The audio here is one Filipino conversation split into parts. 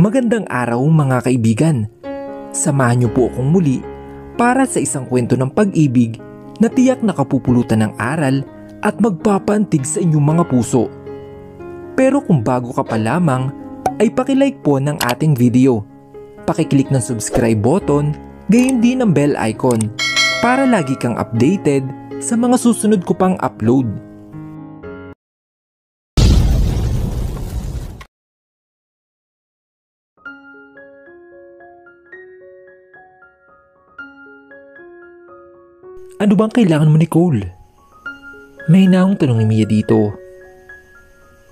Magandang araw mga kaibigan. Samahan niyo po akong muli para sa isang kwento ng pag-ibig na tiyak nakapupulutan ng aral at magpapaantig sa inyong mga puso. Pero kung bago ka pa lamang ay pakilike po ng ating video. Pakiclick ng subscribe button, gayon din ang bell icon para lagi kang updated sa mga susunod ko pang upload. Ano bang kailangan mo, Nicole? May hinahong tanong ni Mia dito.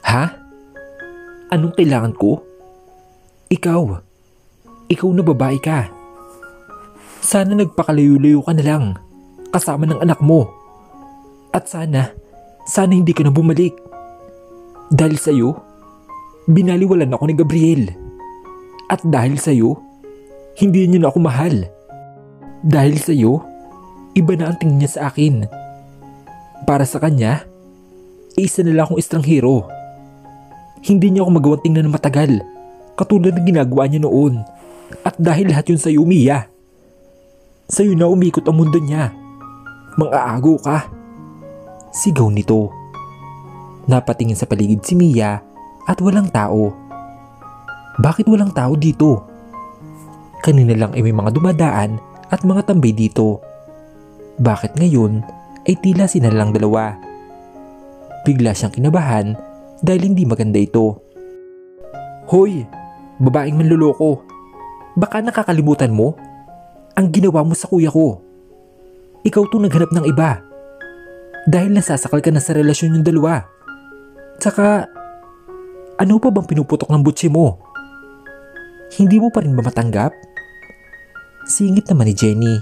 Ha? Anong kailangan ko? Ikaw na babae ka. Sana nagpakalayo-layo ka na lang kasama ng anak mo. At sana hindi ka na bumalik. Dahil sa'yo, binaliwalan ako ni Gabriel. At dahil sa'yo, hindi niya na ako mahal. Dahil sa'yo, iba na ang tingin niya sa akin. Para sa kanya, isa na lang akong estranghero. Hindi niya ako magawang tingnan na matagal, katulad ng ginagawa niya noon. At dahil lahat yun sa'yo, Mia. Sa'yo na umikot ang mundo niya. Mang-aago ka. Sigaw nito. Napatingin sa paligid si Mia at walang tao. Bakit walang tao dito? Kanina lang ay may mga dumadaan at mga tambay dito. Bakit ngayon ay tila sila lang dalawa? Bigla siyang kinabahan dahil hindi maganda ito. Hoy, babaeng manloloko. Baka nakakalimutan mo ang ginawa mo sa kuya ko. Ikaw to naghanap ng iba. Dahil nasasakal ka na sa relasyon yung dalawa. Tsaka, ano pa bang pinuputok ng butsi mo? Hindi mo pa rin ba matanggap? Singit naman ni Jenny.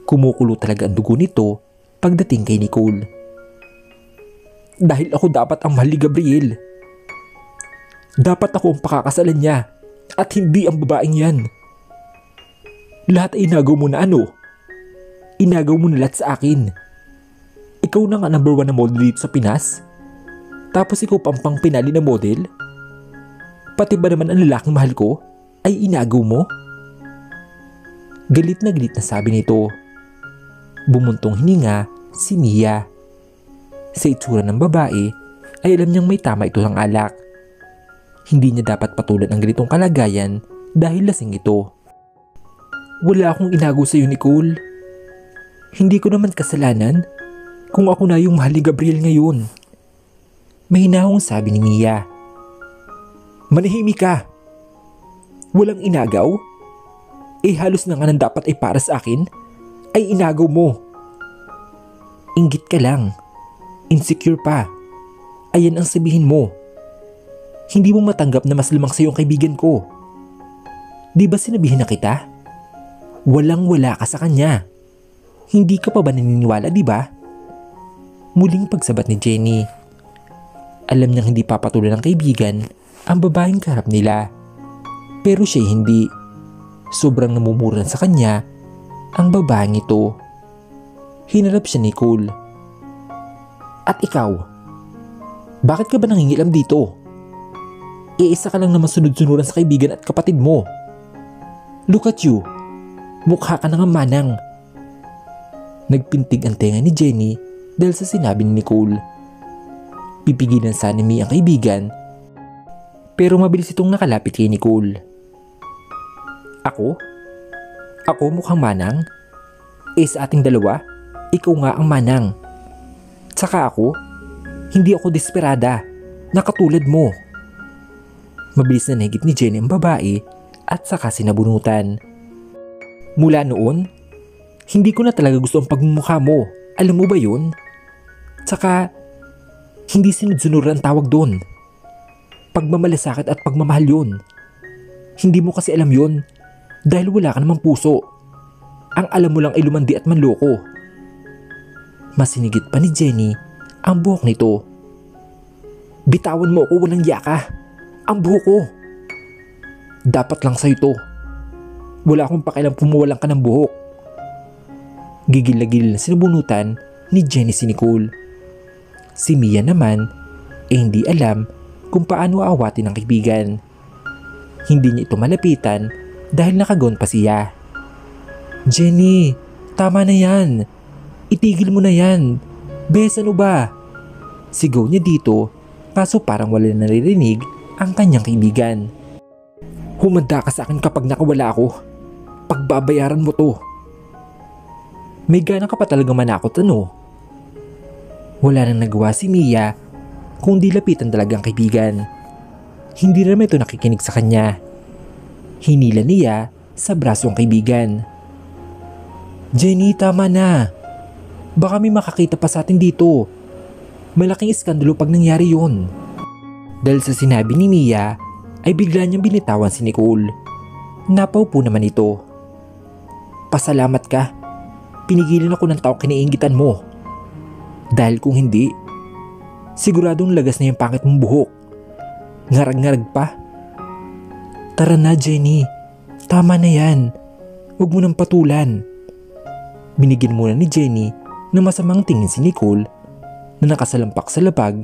Kumukulo talaga ang dugo nito pagdating kay Nicole. Dahil ako dapat ang mahal ni Gabriel. Dapat ako ang pakakasalan niya at hindi ang babaeng yan. Lahat ay inagaw mo na ano? Inagaw mo na lahat sa akin. Ikaw na nga number 1 na model dito sa Pinas. Tapos ikaw pampang pinali na model? Pati ba naman ang lalaking mahal ko ay inagaw mo? Galit na sabi nito. Bumuntong hininga si Mia. Sa itsura ng babae ay alam niyang may tama ito ng alak. Hindi niya dapat patulan ang ganitong kalagayan dahil lasing ito. Wala akong inagaw sa iyo, Nicole. Hindi ko naman kasalanan kung ako na yung mahal ni Gabriel ngayon. May hinahong sabi ni Mia. Manahimik ka. Walang inagaw? Halos na nga nang dapat ay para sa akin ay inagaw mo. Inggit ka lang. Insecure pa. Ayan ang sabihin mo. Hindi mo matanggap na mas lamang sa iyong kaibigan ko. Di ba sinabihin na kita? Walang-wala ka sa kanya. Hindi ka pa ba naniniwala, di ba? Muling pagsabat ni Jenny. Alam niyang hindi papatuloy ng kaibigan ang babaeng kaharap nila. Pero siya hindi. Sobrang namumuran sa kanya ang babaeng ito. Hinarap siya ni Nicole. At ikaw? Bakit ka ba nangingilam dito? Isa ka lang naman sunod-sunuran sa kaibigan at kapatid mo. Look at you. Mukha ka nang manang. Nagpintig ang tenga ni Jenny dahil sa sinabi ni Nicole. Pipigilan sana ni Mia ang kaibigan, pero mabilis itong nakalapit kay Nicole. Ako? Ako mukhang manang? Sa ating dalawa, ikaw nga ang manang. Tsaka ako, hindi ako desperada, na katulad mo. Mabilis na nahigit ni Jenny ang babae at saka sinabunutan. Mula noon, hindi ko na talaga gusto ang pagmumukha mo. Alam mo ba yun? Tsaka, hindi sunod-sunuran ang tawag doon. Pagmamalasakit at pagmamahal yun. Hindi mo kasi alam yun dahil wala ka namang puso. Ang alam mo lang ay lumandi at manloko. Masinigit pa ni Jenny ang buhok nito. Bitawan mo ako, walang yaka. Ang buhok ko. Dapat lang sa'yo to. Wala akong pakialam pumuwalan ka ng buhok. Gigil na gigil na sinubunutan ni Jenny si Nicole. Si Mia naman hindi alam kung paano aawatin ang kaibigan. Hindi niya ito malapitan dahil nakagown pa siya. Jenny, tama na yan. Itigil mo na yan. Bes, ano ba? Sigaw niya dito, kaso parang wala na naririnig ang kanyang kaibigan. Humanda ka sa akin kapag nakawala ako. Pagbabayaran mo to. May gana ka pa talaga manakot, ano? Wala nang nagawa si Mia kung di lapitan talagang kaibigan. Hindi naman ito nakikinig sa kanya. Hinila niya sa braso ang kaibigan. Jenny, tama na. Baka may makakita pa sa atin dito. Malaking iskandalo pag nangyari yun. Dahil sa sinabi ni Mia ay bigla niyang binitawan si Nicole. Napaupo naman ito. Pasalamat ka. Pinigilan ako ng taong kiniinggitan mo. Dahil kung hindi, siguradong lagas na yung pangit mong buhok. Ngarag-ngarag pa. Tara na, Jenny. Tama na yan. Huwag mo nang patulan. Binigyan muna ni Jenny na masamang tingin si Nicole na nakasalampak sa lapag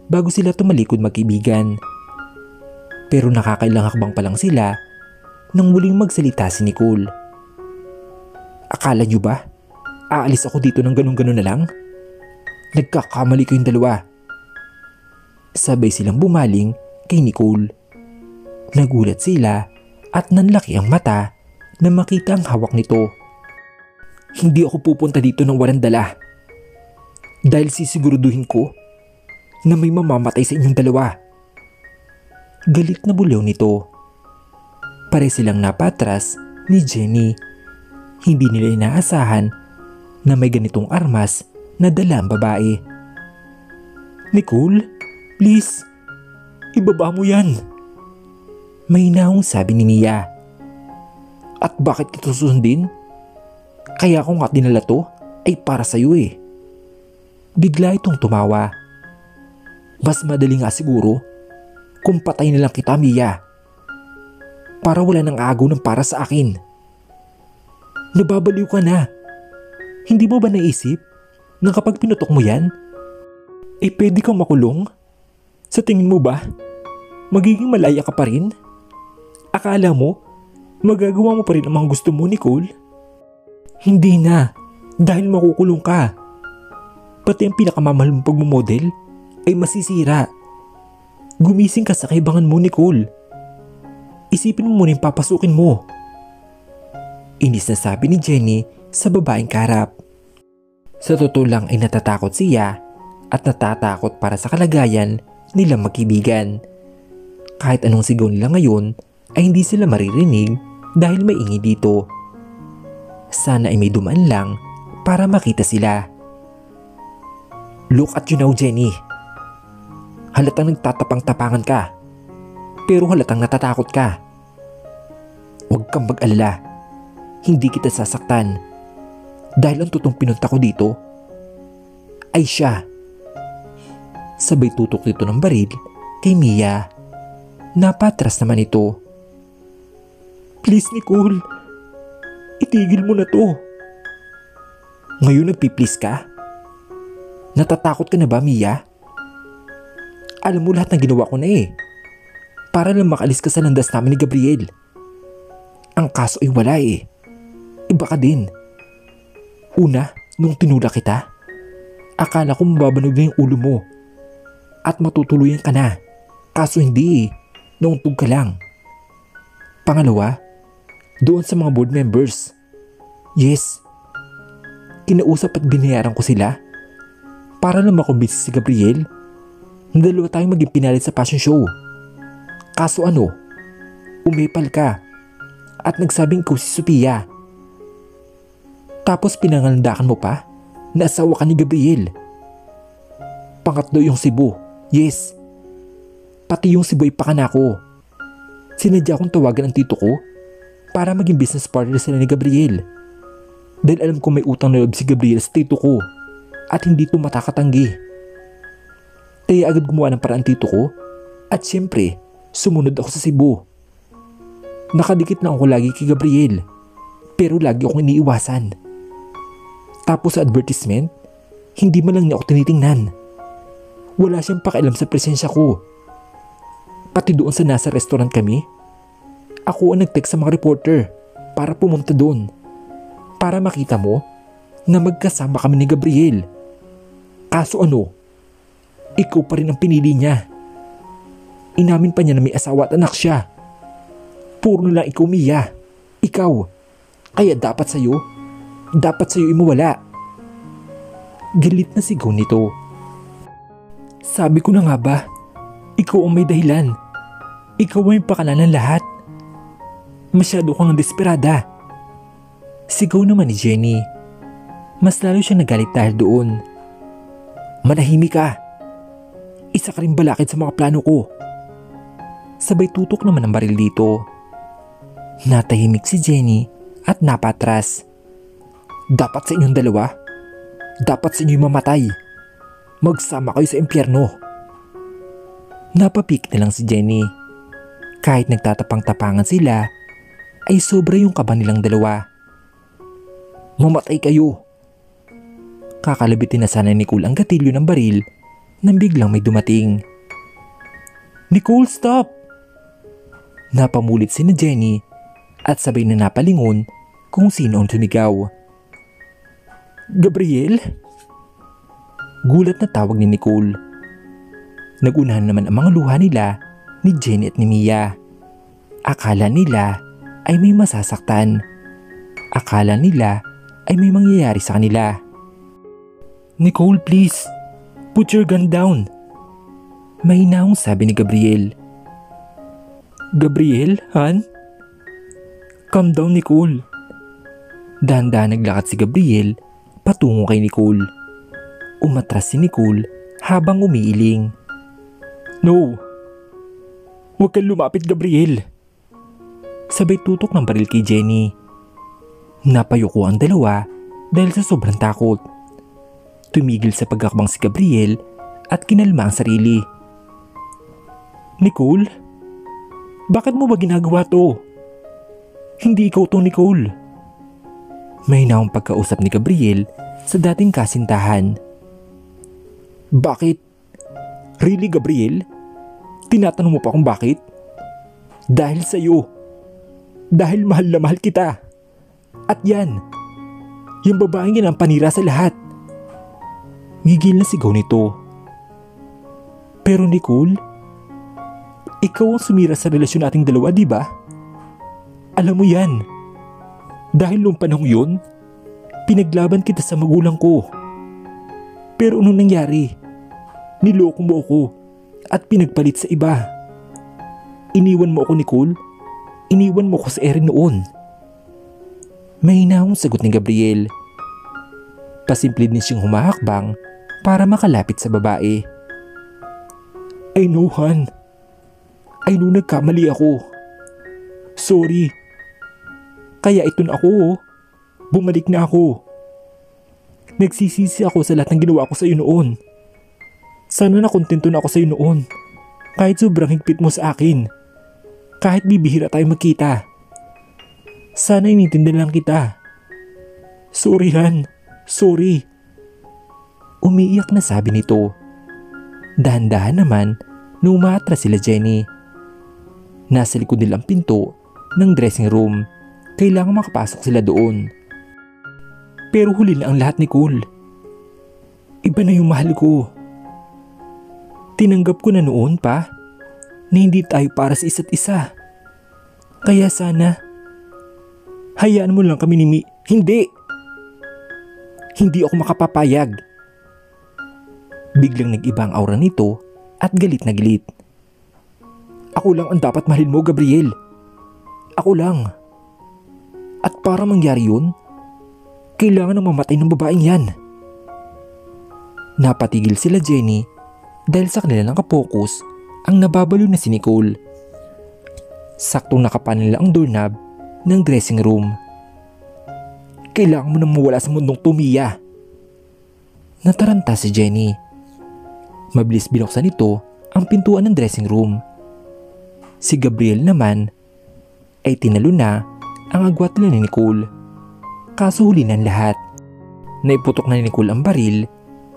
bago sila tumalikod magkaibigan. Pero nakakailang hakbang pa lang sila nang muling magsalita si Nicole. Akala niyo ba? Aalis ako dito ng ganun-ganun na lang? Nagkakamali kayong dalawa. Sabay silang bumaling kay Nicole. Nagulat sila at nanlaki ang mata na makita ang hawak nito. Hindi ako pupunta dito ng walang dala. Dahil sisiguraduhin ko na may mamamatay sa inyong dalawa. Galit na bulyaw nito. Pare silang napatras ni Jenny. Hindi nila inaasahan na may ganitong armas na dala ang babae. Nicole, please, ibaba mo yan. May hinahong sabi ni Mia. At bakit ito susundin? Kaya kung nga dinala to ay para sa'yo eh. Bigla itong tumawa. Mas madali nga siguro kung patay na lang kita, Mia. Para wala nang agaw ng para sa akin. Nababaliw ka na. Hindi mo ba naisip na kapag pinutok mo yan, pwede kang makulong? Sa tingin mo ba, magiging malaya ka pa rin? Akala mo, magagawa mo pa rin ang mga gusto mo, Nicole? Hindi na, dahil makukulong ka. Pati ang pinakamamahal mong pagmamodel ay masisira. Gumising ka sa kaibangan mo, Nicole. Isipin mo muna yung papasukin mo. Inis na sabi ni Jenny sa babaeng karap. Sa totoo lang ay natatakot siya at natatakot para sa kalagayan nilang magkaibigan. Kahit anong sigaw nila ngayon ay hindi sila maririnig dahil maingay dito. Sana ay may dumaan lang para makita sila. Look at you now, Jenny. Halatang nagtatapang-tapangan ka. Pero halatang natatakot ka. Huwag kang mag-alala. Hindi kita sasaktan. Dahil ang totoong pinunta ko dito ay siya. Sabay tutok dito ng baril kay Mia. Napatras naman ito. Please, Nicole. Itigil mo na to. Ngayon nagpiplease ka? Natatakot ka na ba, Mia? Alam mo lahat ng ginawa ko na eh. Para lang makalis ka sa landas namin ni Gabriel. Ang kaso ay wala eh. Iba ka din. Una, nung tinulak kita, akala ko mababanog na yung ulo mo at matutuluyan ka na. Kaso hindi eh. Nauntog ka lang. Pangalawa, doon sa mga board members. Yes. Kinausap at binayaran ko sila para lang makumbinsi si Gabriel na dalawa tayong maging pinalit sa fashion show. Kaso ano, umepal ka at nagsabing ikaw si Sophia. Tapos pinangalandakan mo pa na asawa ka ni Gabriel. Pangatlo yung Cebu. Yes. Pati yung Cebu ay pakanako. Sinadya kong tawagan ang tito ko para maging business partner sila ni Gabriel. Dahil alam ko may utang na loob si Gabriel sa tito ko at hindi ito matakatanggi. Kaya agad gumawa ng paraan tito ko at syempre sumunod ako sa Cebu. Nakadikit na ako lagi kay Gabriel pero lagi akong iniiwasan. Tapos sa advertisement, hindi man lang niya ako tinitingnan. Wala siyang pakialam sa presensya ko. Pati doon sa nasa restaurant kami, Ako ang nag-text sa mga reporter para pumunta doon. Para makita mo na magkasama kami ni Gabriel. Kaso ano? Ikaw pa rin ang pinili niya. Inamin pa niya na may asawa at anak siya. Puro na lang ikaw, Mia. Ikaw. Kaya dapat sa'yo imawala. Galit na sigaw nito. Sabi ko na nga ba, ikaw ang may dahilan. Ikaw ang may pakanan ng lahat. Masyado kang desperada. Sigaw naman ni Jenny. Mas lalo siyang nagalit dahil doon. Manahimik ka. Isa ka rin balakid sa mga plano ko. Sabay tutok naman ang baril dito. Natahimik si Jenny at napatras. Dapat sa inyong dalawa. Dapat sa inyo'y mamatay. Magsama kayo sa impyerno. Napapik na lang si Jenny. Kahit nagtatapang-tapangan sila, ay sobra yung kaba nilang dalawa. Mamatay kayo. Kakalabitin na sana ni Nicole ang gatilyo ng baril nang biglang may dumating. Nicole, stop! Napamulit si na Jenny at sabay na napalingon kung sino ang sumigaw. Gabriel? Gulat na tawag ni Nicole. Nagunahan naman ang mga luha nila ni Jenny at ni Mia. Akala nila ay may masasaktan. Akala nila ay may mangyayari sa kanila. Nicole, please. Put your gun down. Mahinahong sabi ni Gabriel. Gabriel, Han? Calm down, Nicole. Dahan-dahan naglakad si Gabriel patungo kay Nicole. Umatras si Nicole habang umiiling. No! Huwag kang lumapit, Gabriel! Sabay tutok ng baril kay Jenny. Napayuko ang dalawa dahil sa sobrang takot. Tumigil sa pagkakbang si Gabriel at kinalma ang sarili. Nicole? Bakit mo ba ginagawa to? Hindi ikaw to, Nicole. Mahinahong pagkausap ni Gabriel sa dating kasintahan. Bakit? Really, Gabriel? Tinatanong mo pa kung bakit? Dahil sa'yo. Dahil mahal na mahal kita. At yan, yung babaeng yan ang panira sa lahat. Gigil na sigaw nito. Pero Nicole, ikaw ang sumira sa relasyon nating dalawa, di ba? Alam mo yan. Dahil noong panahon yun, pinaglaban kita sa magulang ko. Pero anong nangyari? Niloko mo ako at pinagpalit sa iba. Iniwan mo ako, Nicole. Iniwan mo ko sa ere noon. Mahinahong sagot ni Gabriel. Pasimple din siyang humahakbang para makalapit sa babae. I know, Han. I know nagkamali ako. Sorry. Kaya ito na ako. Bumalik na ako. Nagsisisi ako sa lahat ng ginawa ko sa iyo noon. Sana nakontento na ako sa iyo noon. Kahit sobrang higpit mo sa akin. Kahit bibihira tayo magkita. Sana inintindihan lang kita. Sorry, Han. Sorry. Umiiyak na sabi nito. Dahan-dahan naman nung umaatras sila Jenny. Nasa likod nilang pinto ng dressing room. Kailangan makapasok sila doon. Pero huli na ang lahat, Nicole. Iba na yung mahal ko. Tinanggap ko na noon pa na hindi tayo para sa isa't isa. Kaya sana, hayaan mo lang kami ni Hindi! Hindi ako makapapayag. Biglang nag-iba ang aura nito at galit na galit. Ako lang ang dapat mahalin mo, Gabriel. Ako lang. At para mangyari yun, kailangan na mamatay ng babaeng yan. Napatigil sila Jenny dahil sa kanila nakapokus ang nababaliw na si Nicole. Saktong nakapanin nila ang doorknob ng dressing room. Kailangan mo nang mawala sa mundong to, Mia. Nataranta si Jenny. Mabilis binuksan nito ang pintuan ng dressing room. Si Gabriel naman ay tinalo na ang agwat nila ni Nicole. Kaso huli ng lahat. Naiputok na ni Nicole ang baril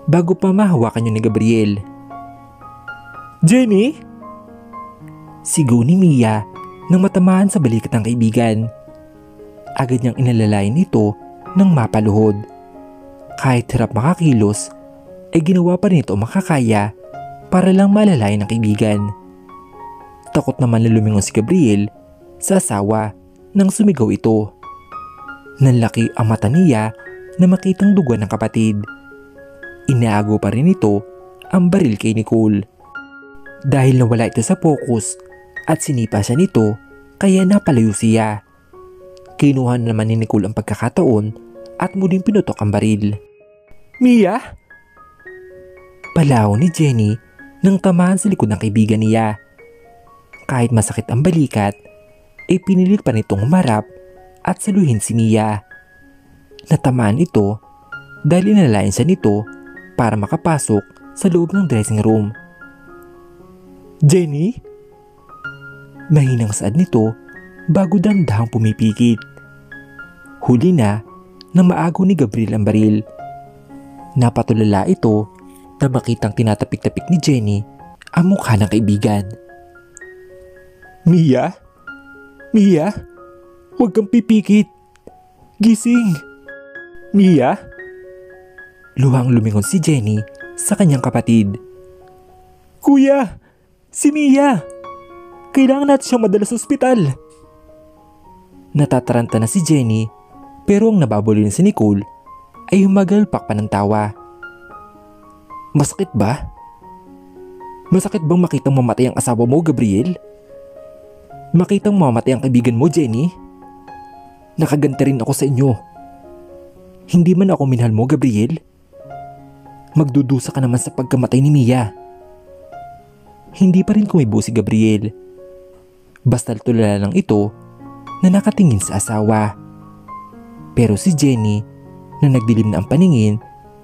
bago pa mahawakan yun ni Gabriel. Jenny? Sigaw ni Mia nang matamaan sa balikat ng kaibigan. Agad niyang inalalayan ito ng mapaluhod. Kahit hirap makakilos, ay ginawa pa rin ito makakaya para lang malalayan ng kaibigan. Takot naman na lumingon si Gabriel sa asawa nang sumigaw ito. Nanlaki ang mata niya na makitang dugo ng kapatid. Inaago pa rin ito ang baril kay Nicole. Dahil nawala ito sa focus at sinipa siya nito, kaya napalayo siya. Kinuha naman ni Nicole ang pagkakataon at muling pinutok ang baril. "Mia!" Palaw ni Jenny nang tamaan sa likod ng kaibigan niya. Kahit masakit ang balikat, ay pinilit pa nitong humarap at saluhin si Mia. Natamaan ito dahil inalayan siya nito para makapasok sa loob ng dressing room. "Jenny?" Mahinang saad nito bago dandahang pumipikit. Huli na maago ni Gabriel ang baril. Napatulala ito na makitang tinatapik-tapik ni Jenny ang mukha ng kaibigan. "Mia? Mia? Huwag kang pipikit! Gising! Mia?" Luhang lumingon si Jenny sa kanyang kapatid. "Kuya! Si Mia! Kailangan natin siyang madala sa ospital!" Natataranta na si Jenny, pero ang nababulol si Nicole ay humagalpak pa ng tawa. "Masakit ba? Masakit bang makitang mamatay ang asawa mo, Gabriel? Makitang mamatay ang kaibigan mo, Jenny? Nakaganti rin ako sa inyo. Hindi man ako minahal mo, Gabriel. Magdudusa ka naman sa pagkamatay ni Mia." Hindi pa rin kumibo si Gabriel. Basta tulala lang ito na nakatingin sa asawa. Pero si Jenny, na nagdilim na ang paningin,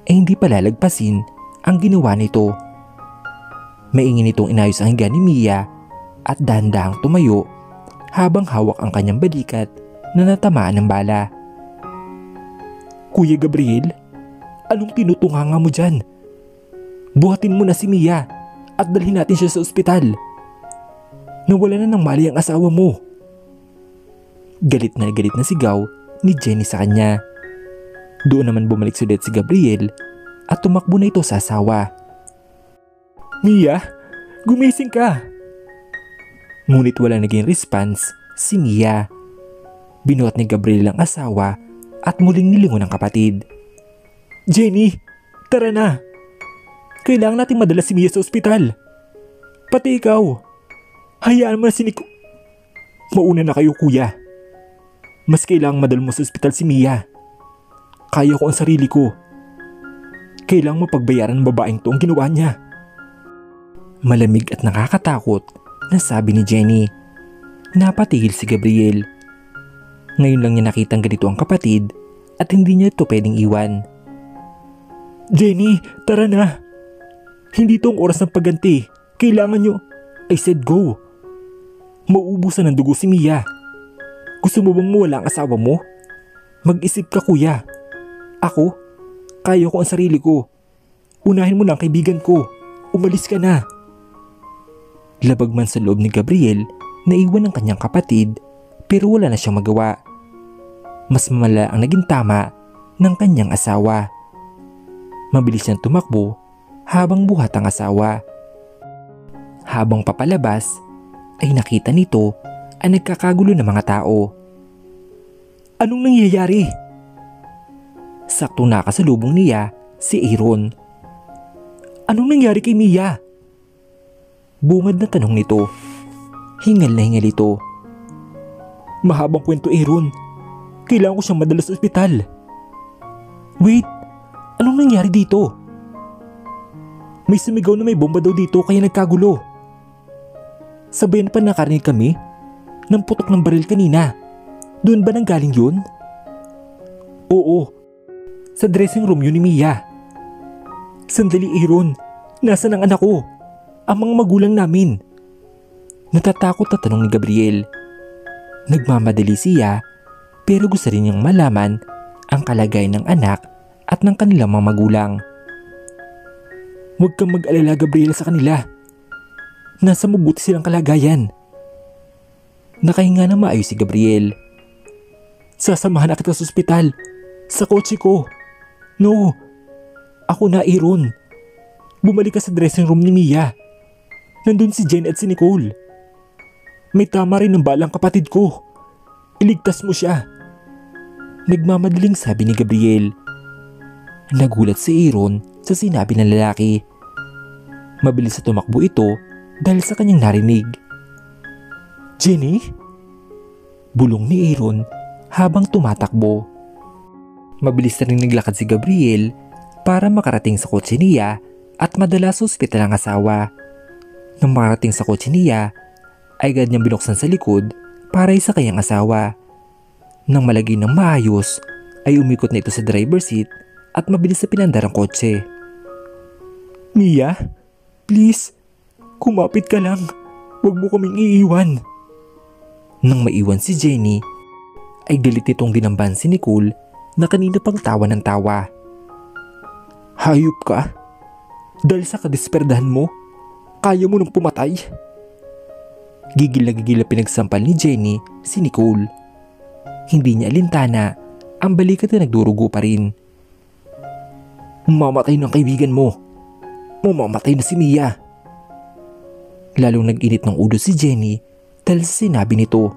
ay hindi pala lagpasin ang ginawa nito. Maingin itong inayos ang higa ni Mia at dahan-dahang tumayo habang hawak ang kanyang balikat na natamaan ng bala. "Kuya Gabriel, anong tinutunganga mo dyan? Buhatin mo na si Mia at dalhin natin siya sa ospital. Nawala na ng mali ang asawa mo." Galit na sigaw ni Jenny sa kanya. Doon naman bumalik ulit si Gabriel at tumakbo na ito sa asawa. "Mia, gumising ka!" Ngunit wala naging response si Mia. Binuhat ni Gabriel ang asawa at muling nilingon ang kapatid. "Jenny, tara na! Kailangan nating madala si Mia sa ospital. Pati ikaw. Hayaan mo na si Nico." "Mauna na kayo, kuya. Mas kailangang madala mo sa ospital si Mia. Kaya ko ang sarili ko. Kailangang mapagbayaran ng babaeng to ang ginawa niya." Malamig at nakakatakot na sabi ni Jenny. Napatigil si Gabriel. Ngayon lang niya nakitang ganito ang kapatid at hindi niya ito pwedeng iwan. "Jenny, tara na! Hindi ito ang oras ng pagganti. Kailangan nyo." "I said go. Mauubusan ng dugo si Mia. Gusto mo bang mawala ang asawa mo? Mag-isip ka, kuya. Ako, kaya ko ang sarili ko. Unahin mo na ang kaibigan ko. Umalis ka na." Labag man sa loob ni Gabriel, naiwan ang kanyang kapatid, pero wala na siyang magawa. Mas mamala ang naging tama ng kanyang asawa. Mabilis niyang tumakbo habang buhat ang asawa. Habang papalabas, ay nakita nito ang nagkakagulo ng mga tao. "Anong nangyayari?" Saktong nakasalubong niya si Aaron. "Anong nangyari kay Mia?" Bungad na tanong nito. Hingal na hingal ito. "Mahabang kwento, Aaron. Kailangan ko siyang madala sa ospital." "Wait, anong nangyari dito?" "May sumigaw na may bomba daw dito kaya nagkagulo. Sabayan pa nakarinig kami ng putok ng baril kanina. Doon ba nanggaling yun?" "Oo, sa dressing room yun ni Mia." "Sandali, Aaron. Nasaan ang anak ko? Ang mga magulang namin?" Natatakot na tanong ni Gabriel. Nagmamadali siya pero gusto rin niyang malaman ang kalagayan ng anak at ng kanilang mga magulang. "Huwag kang mag-alala, Gabriel, sa kanila. Nasa mabuti silang kalagayan." Nakahinga na maayos si Gabriel. Sasamahan na kita sa ospital. Sa kotse ko. No. Ako na, Aaron. Bumalik ka sa dressing room ni Mia. Nandun si Jen at si Nicole. May tama rin ng balang kapatid ko. Iligtas mo siya. Nagmamadaling sabi ni Gabriel. Nagulat si Aaron sa sinabi ng lalaki. Mabilis na tumakbo ito dahil sa kanyang narinig. Jenny? Bulong ni Aaron habang tumatakbo. Mabilis na rin naglakad si Gabriel para makarating sa kotse niya at madala sa ospital ang asawa. Nang makarating sa kotse niya, ay agad niyang binuksan sa likod para sa kanyang asawa. Nang malagay ng maayos, ay umikot na ito sa driver seat at mabilis na pinandar ang kotse. Mia, please, kumapit ka lang. Huwag mo kaming iiwan. Nang maiwan si Jenny, ay galit itong dinamban si Nicole na kanina pang tawa ng tawa. Hayop ka? Dahil sa kadisperdahan mo, kaya mo nang pumatay? Gigil na pinagsampal ni Jenny si Nicole. Hindi niya alintana ang balikat na nagdurugo pa rin. Mamatay ng kaibigan mo. Mamamatay na si Mia. Lalong nag-init ng ulo si Jenny dahil sa sinabi nito.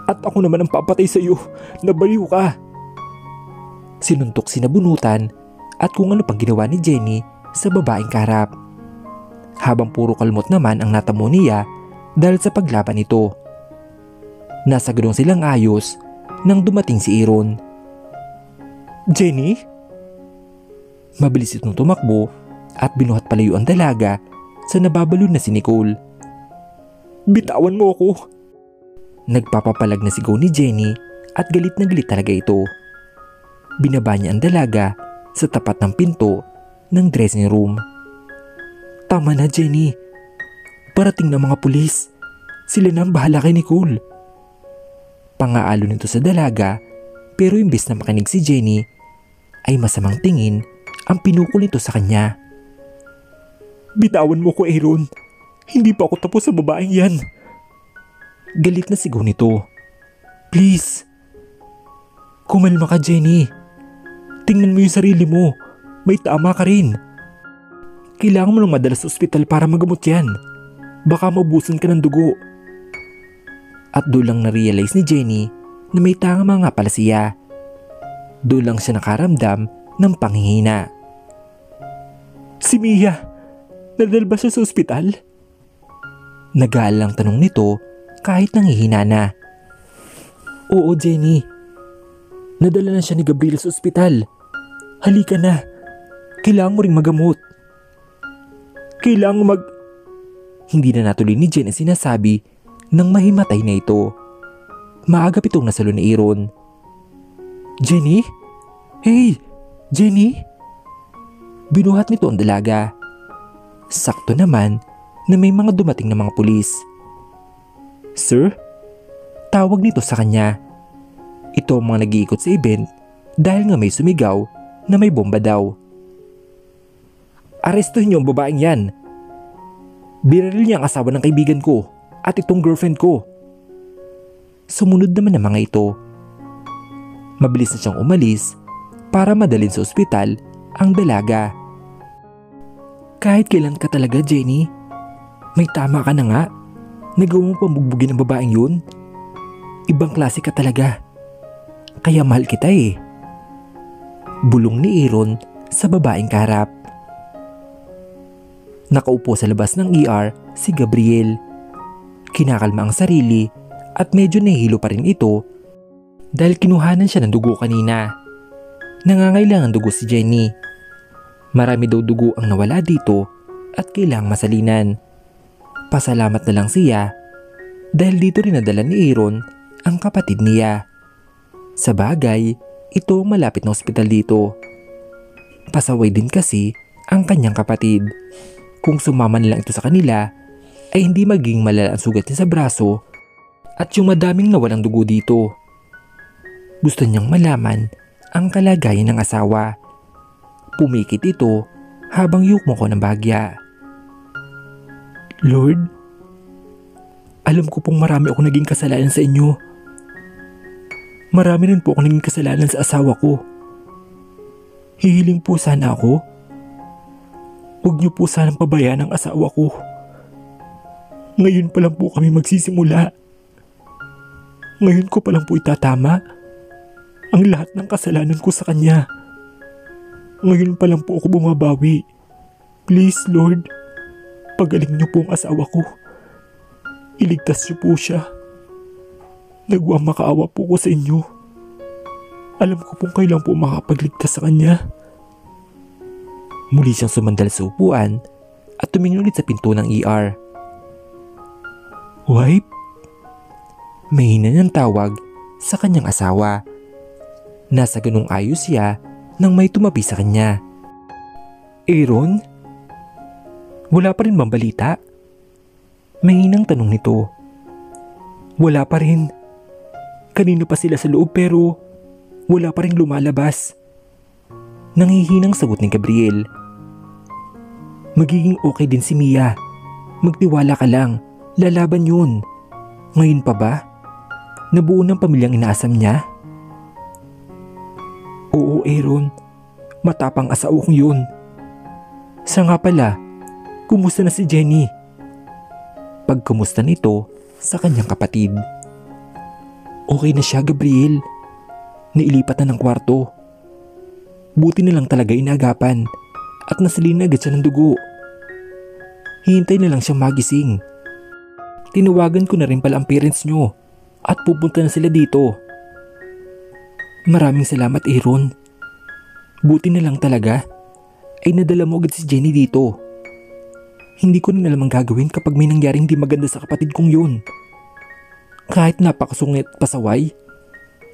At ako naman ang papatay sa iyo. Nabaliw ka. Sinuntok sinabunutan at kung ano pang ginawa ni Jenny sa babaeng karap. Habang puro kalmot naman ang natamo niya dahil sa paglaban nito. Nasa gulong silang ayos nang dumating si Aaron. Jenny? Mabilis itong tumakbo at binuhat palayo ang dalaga sa nababalon na si Nicole. Bitawan mo ako. Nagpapapalag na sigaw ni Jenny at galit na galit talaga ito. Binaba niya ang dalaga sa tapat ng pinto ng dressing room. Tama na, Jenny. Parating na mga pulis. Sila na ang bahala kay Nicole. Pangaalo nito sa dalaga pero imbes na makinig si Jenny ay masamang tingin ang pinukol nito sa kanya. Bitawan mo ko, Aaron. Hindi pa ako tapos sa babaeng yan. Galit na sigaw nito. Please. Kumalma ka, Jenny. Tingnan mo yung sarili mo. May tama ka rin. Kailangan mo lang madala sa ospital para magamot yan. Baka mabusan ka ng dugo. At doon lang na-realize ni Jenny na may tama nga pala siya. Doon lang siya nakaramdam ng panghihina. Si Mia, nadal ba siya sa ospital? Nag-aalang tanong nito kahit nanghihina na. Oo, Jenny. Nadala na siya ni Gabriel sa ospital. Halika na. Kailangan mo ring magamot. Kailangan Hindi na natuloy ni Jen ang sinasabi nang mahimatay na ito. Maagap itong nasalo ni Aaron. Jenny? Hey! Jenny? Binuhat nito ang dalaga. Sakto naman na may mga dumating na mga pulis. Sir? Tawag nito sa kanya. Ito ang mga nag-iikot sa event dahil nga may sumigaw na may bomba daw. Arestuhin niyo ang babaeng yan. Binaril niya ang asawa ng kaibigan ko at itong girlfriend ko. Sumunod naman ang mga ito. Mabilis na siyang umalis para madalhin sa ospital ang dalaga. Kahit kailan ka talaga, Jenny. May tama ka na nga. Nagawa mo pambugbugin ang babaeng yun. Ibang klase ka talaga. Kaya mahal kita eh. Bulong ni Aaron sa babaeng kaharap. Nakaupo sa labas ng ER si Gabriel. Kinakalma ang sarili at medyo nahihilo pa rin ito dahil kinuhanan siya ng dugo kanina. Nangangailangan dugo si Jenny. Marami daw dugo ang nawala dito at kailangang masalinan. Pasalamat na lang siya dahil dito rin nadala ni Aaron ang kapatid niya. Sa bagay, ito ang malapit na ospital dito. Pasaway din kasi ang kanyang kapatid. Kung sumama na lang ito sa kanila, ay hindi maging malala ang sugat niya sa braso at yung madaming nawalang dugo dito. Gusto niyang malaman ang kalagayan ng asawa. Pumikit ito habang yukmo ko ng bagya. Lord, Alam ko pong marami akong naging kasalanan sa inyo. Marami rin po akong naging kasalanan sa asawa ko. Hihiling po sana ako. Huwag niyo po sanang pabayaan ang asawa ko. Ngayon pa lang po kami magsisimula. Ngayon ko pa lang po itatama ang lahat ng kasalanan ko sa kanya. Ngayon pa lang po ako bumabawi. Please Lord, pagaling niyo po ang asawa ko. Iligtas niyo po siya. Nagmamakaawa po ko sa inyo. Alam ko pong kailan po makapagligtas sa kanya. Muli siyang sumandal sa upuan at tumingin ulit sa pinto ng ER. Wife? Mahina niyang tawag sa kanyang asawa. Nasa ganung ayos siya nang may tumabi sa kanya. Aaron? Wala pa rin bang balita? Mahinang tanong nito. Wala pa rin. Kanino pa sila sa loob pero wala pa rin lumalabas. Nanghihinang sagot ni Gabriel. Magiging okay din si Mia. Magtiwala ka lang. Lalaban yun. Ngayon pa ba? Nabuo ng pamilyang inaasam niya? Oo, Aaron. Matapang asawa kong yun. Sa nga pala, kumusta na si Jenny? Pagkumusta nito sa kanyang kapatid. Okay na siya, Gabriel. Nailipat na ng kwarto. Buti na lang talaga inagapan at nasalin na agad siya ng dugo. Hihintay na lang siyang magising. Tinawagan ko na rin pala ang parents nyo at pupunta na sila dito. Maraming salamat, Aaron. Buti na lang talaga ay nadala mo agad si Jenny dito. Hindi ko rin alam ang gagawin kapag may nangyaring di maganda sa kapatid kong yun. Kahit napakasungit at pasaway,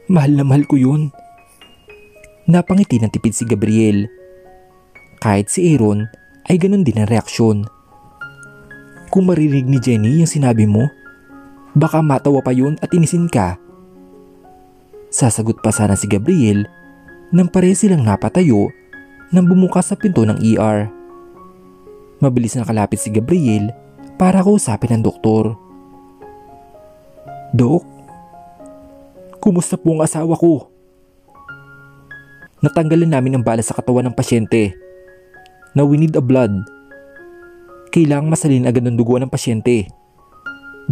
mahal na mahal ko yun. Napangiti ng tipid si Gabriel. Kahit si Aaron ay ganun din ang reaksyon. Kung marinig ni Jenny yung sinabi mo, baka matawa pa yun at inisin ka. Sasagot pa sana si Gabriel nang pare silang napatayo nang bumukas sa pinto ng ER. Mabilis na kalapit si Gabriel para kausapin ang doktor. Dok, kumusta po ang asawa ko? Natanggalan namin ang bala sa katawan ng pasyente. Na we need a blood. Kailangang masalin agad ng dugo ng pasyente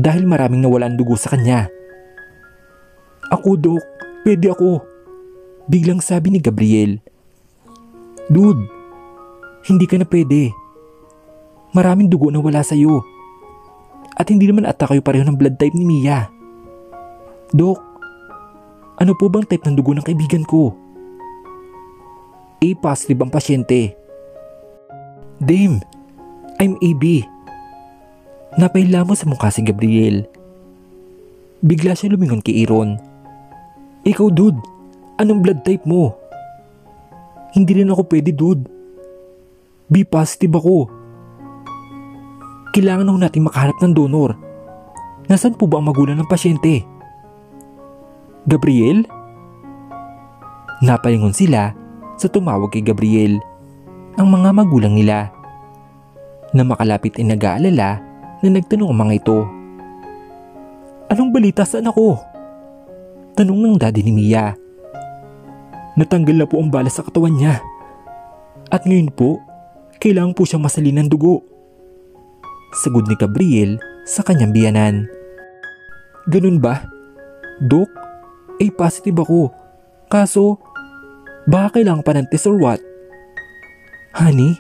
dahil maraming nawala ang dugo sa kanya. Ako, Dok, pwede ako. Biglang sabi ni Gabriel. Dude, hindi ka na pwede. Maraming dugo na wala sa'yo. At hindi naman ata kayo pareho ng blood type ni Mia. Dok, ano po bang type ng dugo ng kaibigan ko? A positive ang pasyente. Dame, I'm AB. Napaila mo sa mukha si Gabriel. Bigla siya lumingon kay Aaron. Ikaw, dude, anong blood type mo? Hindi rin ako pwede, dude. B positive ako. Kailangan na natin makahanap ng donor. Nasaan po ba ang magulang ng pasyente? Gabriel? Napalingon sila sa tumawag kay Gabriel, ang mga magulang nila. Na makalapit ay nag-aalala na nagtanong ang mga ito. Anong balita sa anak ko? Tanong ng daddy ni Mia. Natanggal na po ang bala sa katawan niya. At ngayon po, kailangan po siyang masalin ng dugo. Sagot ni Gabriel sa kanyang biyanan. Ganun ba? Dok, A positive ako. Kaso, baka kailangan pa ng test or what? Honey,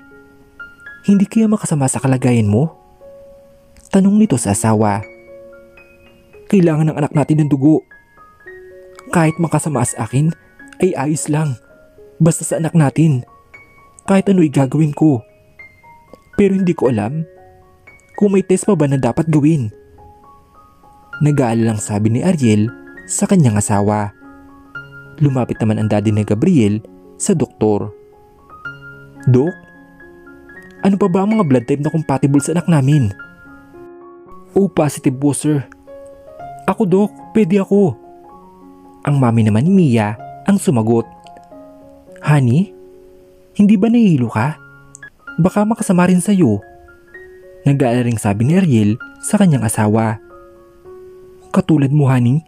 hindi kaya makasama sa kalagayan mo? Tanong nito sa asawa. Kailangan ng anak natin ng dugo. Kahit makasama sa akin, ay ayos lang. Basta sa anak natin. Kahit ano igagawin ko. Pero hindi ko alam kung may test pa ba na dapat gawin. Nag-aalalang sabi ni Ariel sa kanyang asawa. Lumapit naman ang daddy ni Gabriel sa doktor. Dok, ano pa ba ang mga blood type na compatible sa anak namin? O positive po, sir. Ako, Dok, pwede ako. Ang mami naman ni Mia ang sumagot. Honey, hindi ba nahihilo ka? Baka makasama rin sa'yo. Nag-aalaring sabi ni Ariel sa kanyang asawa. Katulad mo, honey.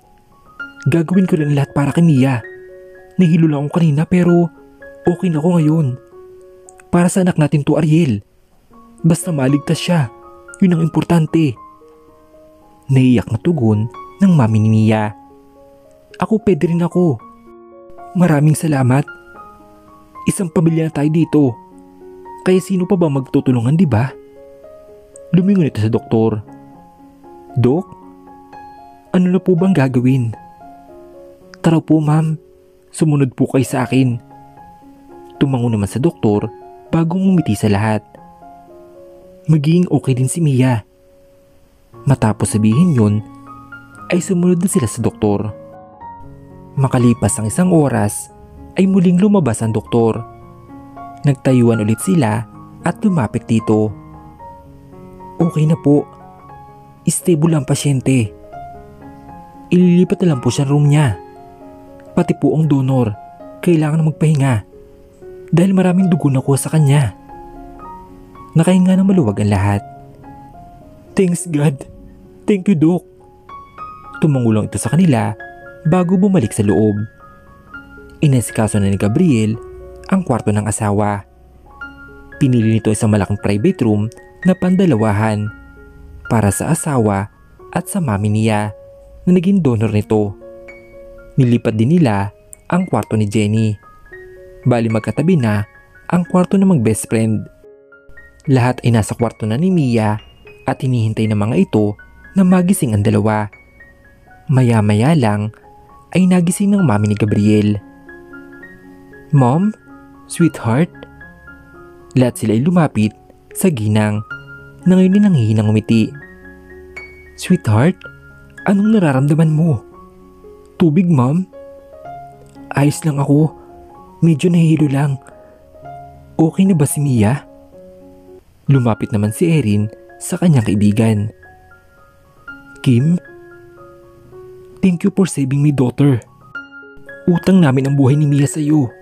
Gagawin ko rin lahat para kay Mia. Nahilo lang ako kanina pero okay na ako ngayon. Para sa anak natin to, Ariel. Basta maligtas siya. Yun ang importante. Naiyak na tugon ng mami ni Mia. Ako pwede rin ako. Maraming salamat. Isang pamilya na tayo dito. Kaya sino pa ba magtutulungan, di ba? Lumingon ito sa doktor. Dok, ano na po bang gagawin? Tara po, ma'am. Sumunod po kayo sa akin. Tumango naman sa doktor bago ngumiti sa lahat. Magiging okay din si Mia. Matapos sabihin yun, ay sumunod na sila sa doktor. Makalipas ang isang oras, ay muling lumabas ang doktor. Nagtayuan ulit sila at lumapit dito. Okay na po. Stable ang pasyente. Ililipat na lang po siya room niya. Pati po ang donor, kailangan na magpahinga. Dahil maraming dugo na kuha sa kanya. Nakahinga na maluwag ang lahat. Thanks God. Thank you, Doc. Tumango lang ito sa kanila bago bumalik sa loob. Inasikaso na ni Gabriel ang kwarto ng asawa. Pinili nito isang malaking private room na pandalawahan para sa asawa at sa mami niya na naging donor nito. Nilipat din nila ang kwarto ni Jenny. Bali magkatabi na ang kwarto ng mga best friend. Lahat ay nasa kwarto na ni Mia at hinihintay ng mga ito na magising ang dalawa. Maya-maya lang ay nagising ng mami ni Gabriel. Mom? Sweetheart? Lahat sila ay lumapit sa ginang na ngayon ay nanghihinang umiti. Sweetheart, anong nararamdaman mo? Tubig, mom? Ayos lang ako. Medyo nahihilo lang. Okay na ba si Mia? Lumapit naman si Erin sa kanyang kaibigan. Kim? Thank you for saving my daughter. Utang namin ang buhay ni Mia sa iyo.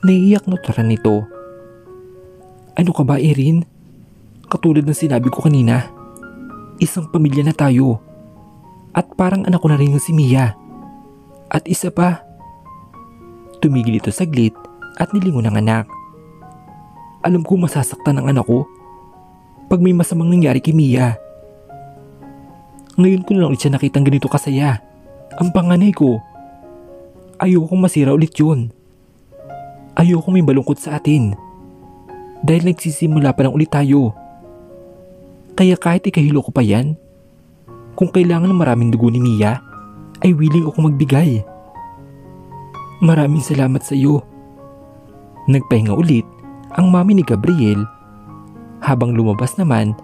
Naiiyak na taran nito. Ano ka ba, Erin? Katulad ng sinabi ko kanina, isang pamilya na tayo. At parang anak ko na rin yung si Mia. At isa pa. Tumigil ito saglit at nilingon ang anak. Alam ko masasaktan ang anak ko pag may masamang nangyari kay Mia. Ngayon ko na lang ulit siya nakitang ganito kasaya. Ang panganay ko. Ayokong masira ulit yun. Ayokong may balungkot sa atin. Dahil nagsisimula pa lang ulit tayo. Kaya kahit ikahilo ko pa yan, kung kailangan ng maraming dugo ni Mia, ay willing ako magbigay. Maraming salamat sa iyo. Nagpahinga ulit ang mami ni Gabriel habang lumabas naman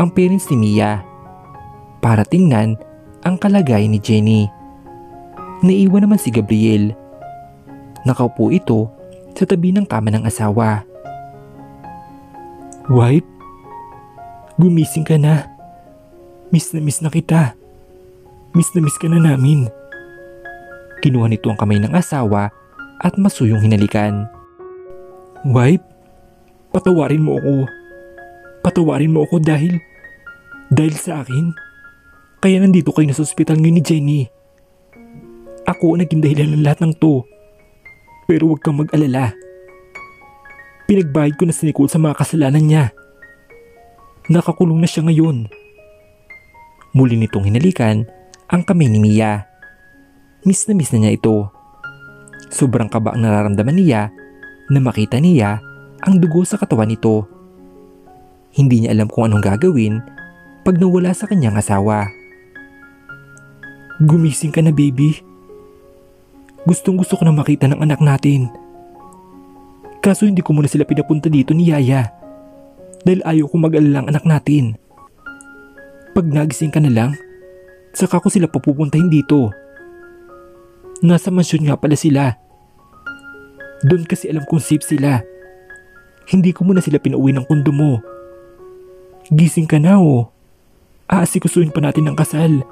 ang parents ni Mia para tingnan ang kalagayan ni Jenny. Naiwan naman si Gabriel. Nakaupo ito sa tabi ng kama ng asawa. Wife, gumising ka na. Miss na kita. Miss na miss ka na namin. Kinuha nito ang kamay ng asawa at masuyong hinalikan. Wife, patawarin mo ako. Patawarin mo ako dahil sa akin. Kaya nandito kayo na sa ospital ngayon ni Jenny. Ako ang naging dahilan ng lahat ng to. Pero huwag kang mag-alala. Pinagbayad ko na si Nicole sa mga kasalanan niya. Nakakulong na siya ngayon. Muli nitong hinalikan ang kamay ni Mia. Miss na niya ito. Sobrang kaba ang nararamdaman niya na makita niya ang dugo sa katawan nito. Hindi niya alam kung anong gagawin pag nawala sa kanyang asawa. Gumising ka na, baby. Gustong gusto ko na makita ng anak natin. Kaso hindi ko muna sila pinapunta dito ni Yaya dahil ayaw ko mag-alala ang anak natin. Pag nagising ka na lang, saka ko sila papupuntahin dito. Nasa mansyon nga pala sila. Doon kasi alam kong safe sila. Hindi ko muna sila pinauwi ng kondo mo. Gising ka na oh. Aasikasuhin pa natin ang kasal.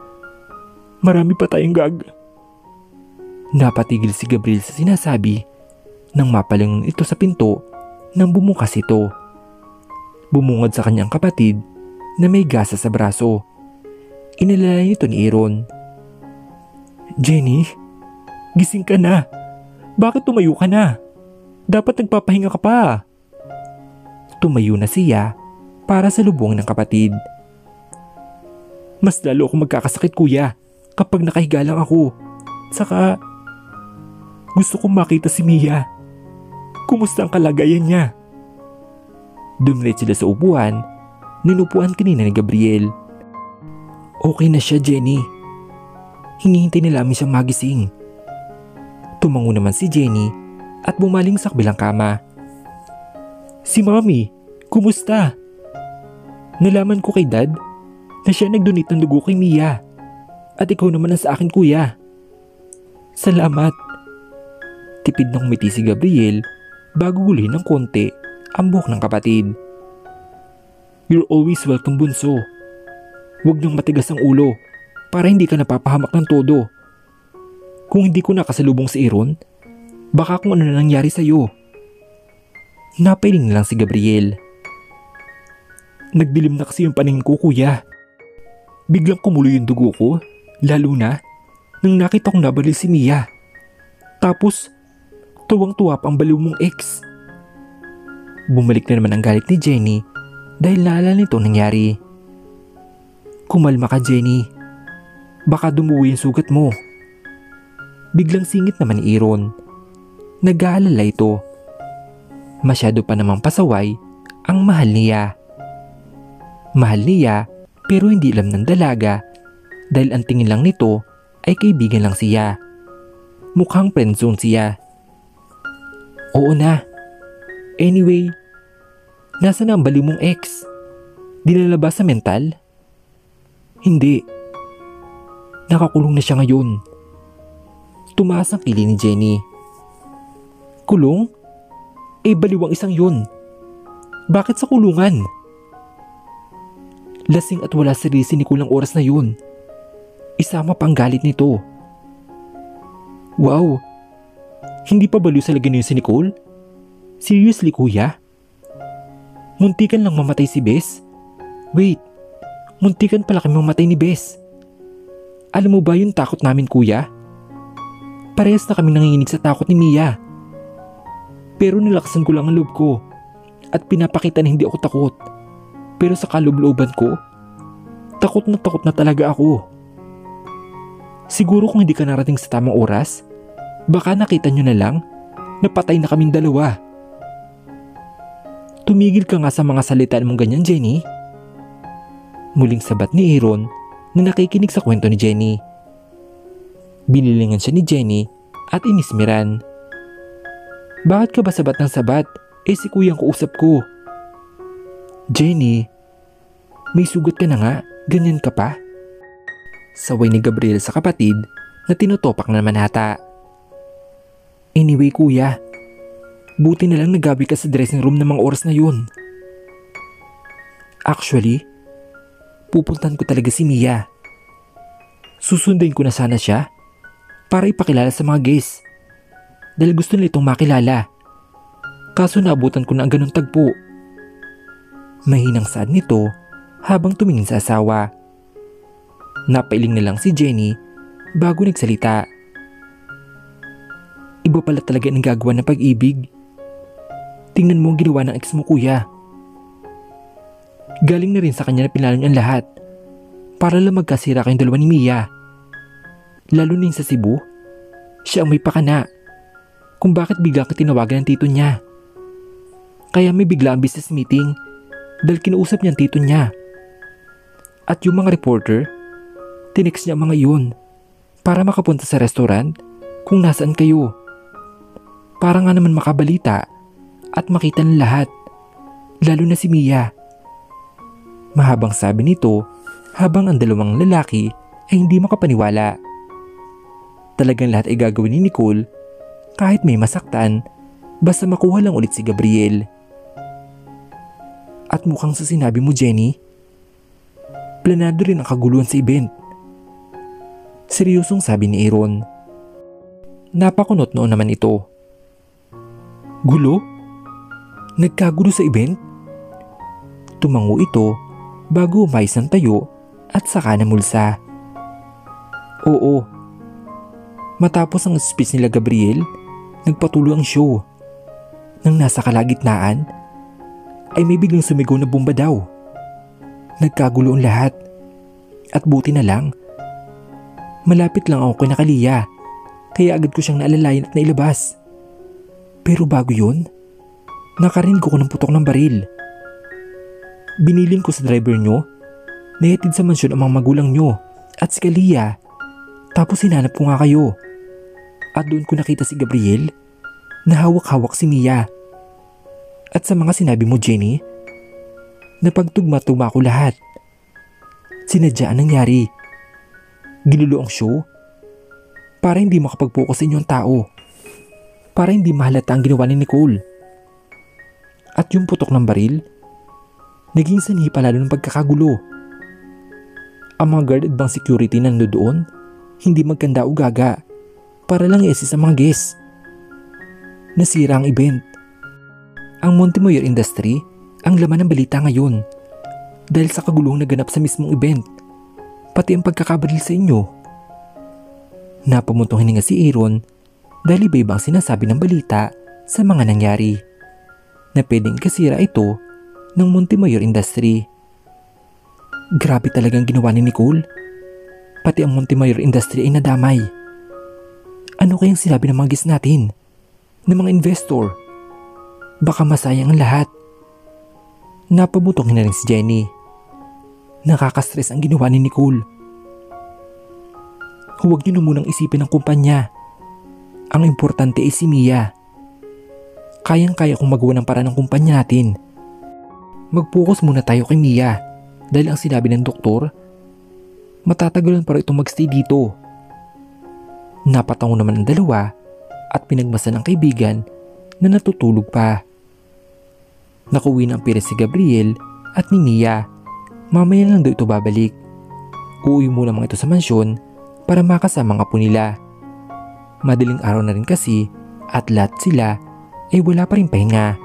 Marami pa tayong gag. Napatigil si Gabriel sa sinasabi nang mapalingon ito sa pinto nang bumukas ito. Bumungad sa kanyang kapatid na may gasa sa braso. Inalala nito ni Aaron. Jenny, gising ka na. Bakit tumayo ka na? Dapat nagpapahinga ka pa. Tumayo na siya para sa lubong ng kapatid. Mas lalo ako magkakasakit kuya kapag nakahiga lang ako. Saka, gusto kong makita si Mia. Kumusta ang kalagayan niya? Dumiret sila sa upuan, ninupuan kanina ni Gabriel. Okay na siya, Jenny. Hinihintay na namin siyang magising. Tumango naman si Jenny at bumaling sa kabilang kama. Si Mommy, kumusta? Nalaman ko kay Dad na siya nag-donate ng dugo kay Mia. At ikaw naman ang sa akin kuya. Salamat. Tipid na kumiti si Gabriel bago guluhin ng konti ang buhok ng kapatid. You're always welcome, bunso. Huwag niyong matigas ang ulo para hindi ka napapahamak ng todo. Kung hindi ko nakasalubong si Aaron, baka kung ano na nangyari sa'yo. Napailing na lang si Gabriel. Nagdilim na kasi yung paningin ko kuya. Biglang kumulo yung dugo ko, lalo na nang nakita kong nabalil si Mia. Tapos, tuwang-tuwa pa ang baliw mong ex. Bumalik na naman ang galit ni Jenny dahil naalala nito nangyari. Kumalma ka, Jenny. Baka dumuwi yung sugat mo. Biglang singit naman ni Aaron. Nag-aalala ito. Masyado pa namang pasaway ang mahal niya. Mahal niya pero hindi alam ng dalaga dahil ang tingin lang nito ay kaibigan lang siya. Mukhang friendzone siya. Oo na. Anyway, nasa na ang baliw mong ex? Dinala ba sa mental? Hindi. Nakakulong na siya ngayon. Tumaas ang kili ni Jenny. Kulong? Baliwang isang yun. Bakit sa kulungan? Lasing at wala sarili si Nicole ang oras na yun. Isama pa ang galit nito. Wow! Hindi pa baliw sa lagay niyo si Nicole? Seriously kuya? Muntikan lang mamatay si Bess? Wait, muntikan pala kami mamatay ni Bess. Alam mo ba yung takot namin kuya? Parehas na kami nanginginig sa takot ni Mia. Pero nilakasan ko lang ang loob ko at pinapakita na hindi ako takot. Pero sa kaloob-looban ko, takot na talaga ako. Siguro kung hindi ka narating sa tamang oras, baka nakita nyo na lang na patay na kaming dalawa. Tumigil ka nga sa mga salitaan mong ganyan, Jenny. Muling sabat ni Aaron na nakikinig sa kwento ni Jenny. Binilingan siya ni Jenny at inismiran. Bakit ka ba sabat ng sabat? Si kuyang kausap ko. Jenny, may sugat ka na nga, ganyan ka pa? Saway ni Gabriel sa kapatid na tinutopak na naman ata. Anyway kuya, buti na lang nagabi ka sa dressing room ng mga oras na yun. Actually, pupuntan ko talaga si Mia. Susunduin ko na sana siya para ipakilala sa mga guests dahil gusto nila itong makilala. Kaso naabutan ko na ang ganun tagpo. Mahinang saad nito habang tumingin sa asawa. Napailing na lang si Jenny bago nagsalita. Iba pala talaga ang gagawa ng pag-ibig. Tingnan mo ang ginawa ng ex mo kuya. Galing na rin sa kanya na pinalo niya ang lahat para lang magkasira kayong dalawa ni Mia. Lalo na yung sa Cebu, siya ang may pakana kung bakit bigla ka tinawagan ng tito niya. Kaya may bigla ang business meeting dahil kinuusap niya ang tito niya. At yung mga reporter, tinext niya ang mga yun para makapunta sa restaurant kung nasaan kayo. Para nga naman makabalita at makita ng lahat, lalo na si Mia. Mahabang sabi nito habang ang dalawang lalaki ay hindi makapaniwala. Talagang lahat ay gagawin ni Nicole kahit may masaktan basta makuha lang ulit si Gabriel. At mukhang sa sinabi mo, Jenny, planado rin ang kaguluhan sa event. Seryosong sabi ni Aaron. Napakunot noon naman ito. Gulo? Nagkagulo sa event? Tumango ito bago umayos ng tayo at saka namulsa. Oo. Matapos ang speech nila Gabriel, nagpatuloy ang show. Nang nasa kalagitnaan, ay may biglang sumigaw na bomba daw. Nagkagulo ang lahat. At buti na lang, malapit lang ako kay Nakalia, kaya agad ko siyang naalalayan at nailabas. Pero bago yun, nakarinig ko ng putok ng baril. Binilin ko sa driver nyo na ihatid sa mansyon ang mga magulang nyo at si Kalia. Tapos hinanap ko nga kayo. At doon ko nakita si Gabriel na hawak-hawak si Mia. At sa mga sinabi mo, Jenny, napagtugma-tugma ko lahat. Sinadya ang nangyari. Ginulo ang show para hindi makapag-focus sa inyo ang tao. Para hindi mahalata ang ginawa ni Nicole. At yung putok ng baril, naging sanhi pa lalo ng pagkakagulo. Ang mga guard at bang security na nandoon, hindi magkanda o gaga para lang i-assist ang mga guests. Nasira ang event. Ang Montemayor Industry ang laman ng balita ngayon dahil sa kaguluhang naganap sa mismong event, pati ang pagkakabaril sa inyo. Napamuntong hininga si Aaron dahil iba ibang sinasabi ng balita sa mga nangyari na pwedeng kasira ito ng Montemayor Industry. Grabe talagang ginawa ni Nicole. Pati ang Montemayor Industry ay nadamay. Ano kayang sinabi ng mga guests natin? Ng mga investor? Baka masayang ang lahat. Napabutong na rin si Jenny. Nakaka-stress ang ginawa ni Nicole. Huwag niyo na munang isipin ang kumpanya. Ang importante ay si Mia. Kayang-kaya kong magawa ng paraan ng kumpanya natin. Mag-focus muna tayo kay Mia dahil ang sinabi ng doktor, matatagalan pa rin itong magstay dito. Napatango naman ang dalawa at pinagmasan ng kaibigan na natutulog pa. Nakuwi na ang pera si Gabriel at ni Mia. Mamaya lang daw ito babalik. Uuwi muna mga ito sa mansyon para makasama ang apo nila. Madaling araw na rin kasi at lahat sila ay wala pa rin pahinga.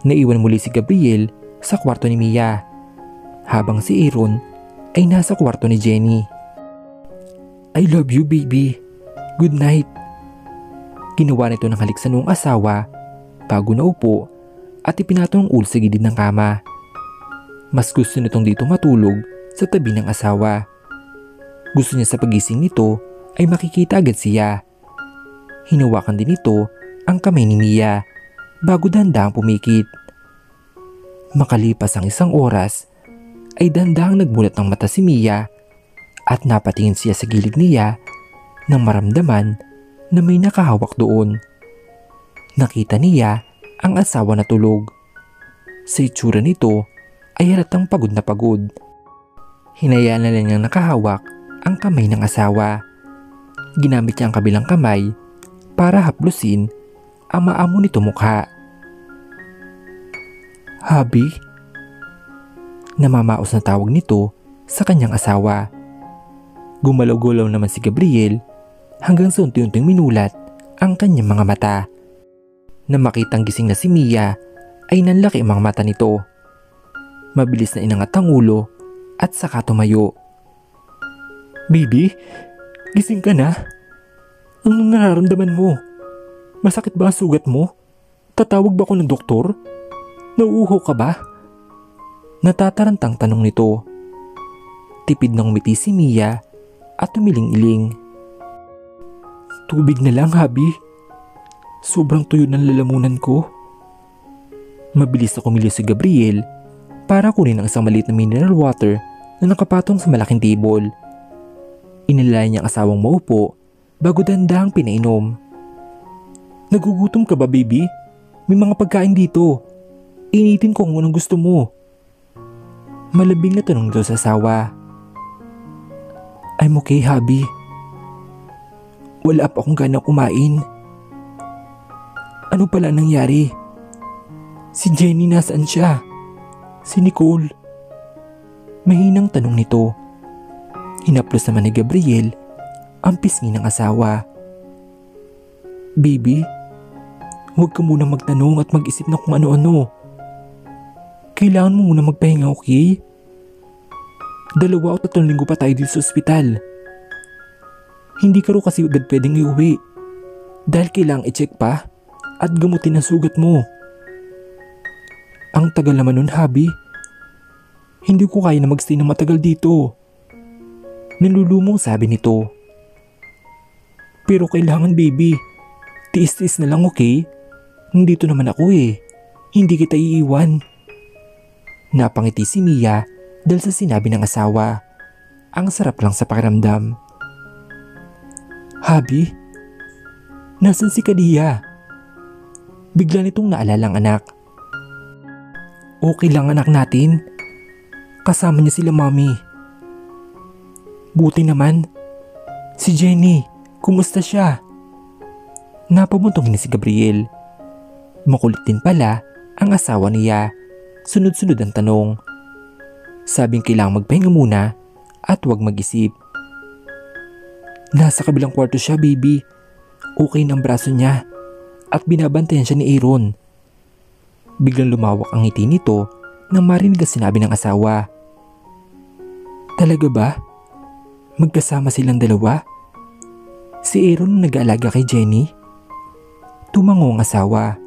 Naiwan muli si Gabriel sa kwarto ni Mia habang si Aaron ay nasa kwarto ni Jenny. I love you, baby. Good night. Ginawa nito ng halik sa noong asawa bago naupo at ipinatong ang ulo sa gilid ng kama. Mas gusto nitong dito matulog sa tabi ng asawa. Gusto niya sa pagising nito ay makikita agad siya. Hinawakan din nito ang kamay ni Mia bago dahan-dahang pumikit. Makalipas ang isang oras ay dahan-dahang nagmulat ng mata si Mia at napatingin siya sa gilid niya nang maramdaman na may nakahawak doon. Nakita niya ang asawa na tulog. Sa itsura nito ay halatang pagod na pagod. Hinayaan na lang niyang nakahawak ang kamay ng asawa. Ginamit niya ang kabilang kamay para haplusin ang maamo nito mukha. Habi? Namamaos na tawag nito sa kanyang asawa. Gumalaw-gulaw naman si Gabriel hanggang sa unti-unting minulat ang kanyang mga mata. Na makitang gising na si Mia ay nanlaki ang mga mata nito. Mabilis na inangat ang ulo at saka tumayo. Baby, gising ka na? Anong nararamdaman mo? Masakit ba ang sugat mo? Tatawag ba ako ng doktor? Nauuho ka ba? Natatarantang tanong nito. Tipid na ngumiti si Mia at umiling-iling. Tubig na lang, Habi. Sobrang tuyo ng lalamunan ko. Mabilis na kumilos si Gabriel para kunin ang isang maliit na mineral water na nakapatong sa malaking table. Inilay niya ang asawang maupo bago dandahang pinainom. Nagugutom ka ba, baby? May mga pagkain dito. Initin ko kung anong gusto mo. Malambing na tanong nito sa asawa. I'm okay, Habi. Wala pa akong gana kumain. Ano pala nangyari? Si Jenny nasaan siya? Si Nicole? Mahinang tanong nito. Hinaplos naman ni Gabriel ang pisngi ng asawa. Baby, huwag ka muna magtanong at mag-isip na kung ano-ano. Kailangan mo muna magpahinga, okay? 2 o 3 linggo pa tayo dito sa ospital. Hindi ka ro kasi agad pwedeng iuwi dahil kailangang i-check pa at gamutin ang sugat mo. Ang tagal naman nun, Habi. Hindi ko kaya na magstay ng matagal dito. Nalulumong sabi nito. Pero kailangan, baby. Tiis-tiis na lang, okay? Nandito naman ako eh. Hindi kita iiwan. Napangiti si Mia dahil sa sinabi ng asawa. Ang sarap lang sa pakiramdam. Habi, nasan si Kalia? Bigla nitong naalala ang anak. Okay lang anak natin. Kasama niya sila mami. Buti naman. Si Jenny, kumusta siya? Napabuntong ni si Gabriel. Makulit din pala ang asawa niya. Sunod-sunod ang tanong. Sabing kailangang magpahinga muna at huwag mag-isip. Nasa kabilang kwarto siya, baby. Okay ng braso niya at binabantayan siya ni Aaron. Biglang lumawak ang ngiti nito nang marinig ang sinabi ng asawa. Talaga ba? Magkasama silang dalawa? Si Aaron ang nag-aalaga kay Jenny? Tumango ang asawa.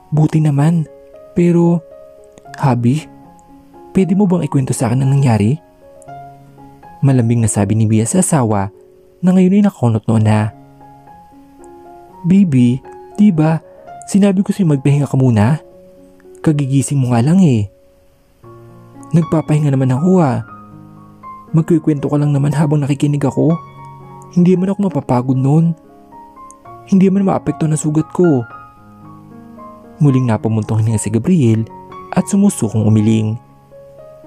Buti naman, pero Habi, pwede mo bang ikwento sa akin ang nangyari? Malambing na sabi ni Mia sa asawa na ngayon ay nakakunot noon na. Baby, diba sinabi ko sa'yo magpahinga ka muna? Kagigising mo nga lang eh. Nagpapahinga naman ako Magkikwento ka lang naman habang nakikinig ako. Hindi man ako mapapagod noon. Hindi man maapekto na sugat ko. Muling napamuntong hininga si Gabriel at sumusukong umiling.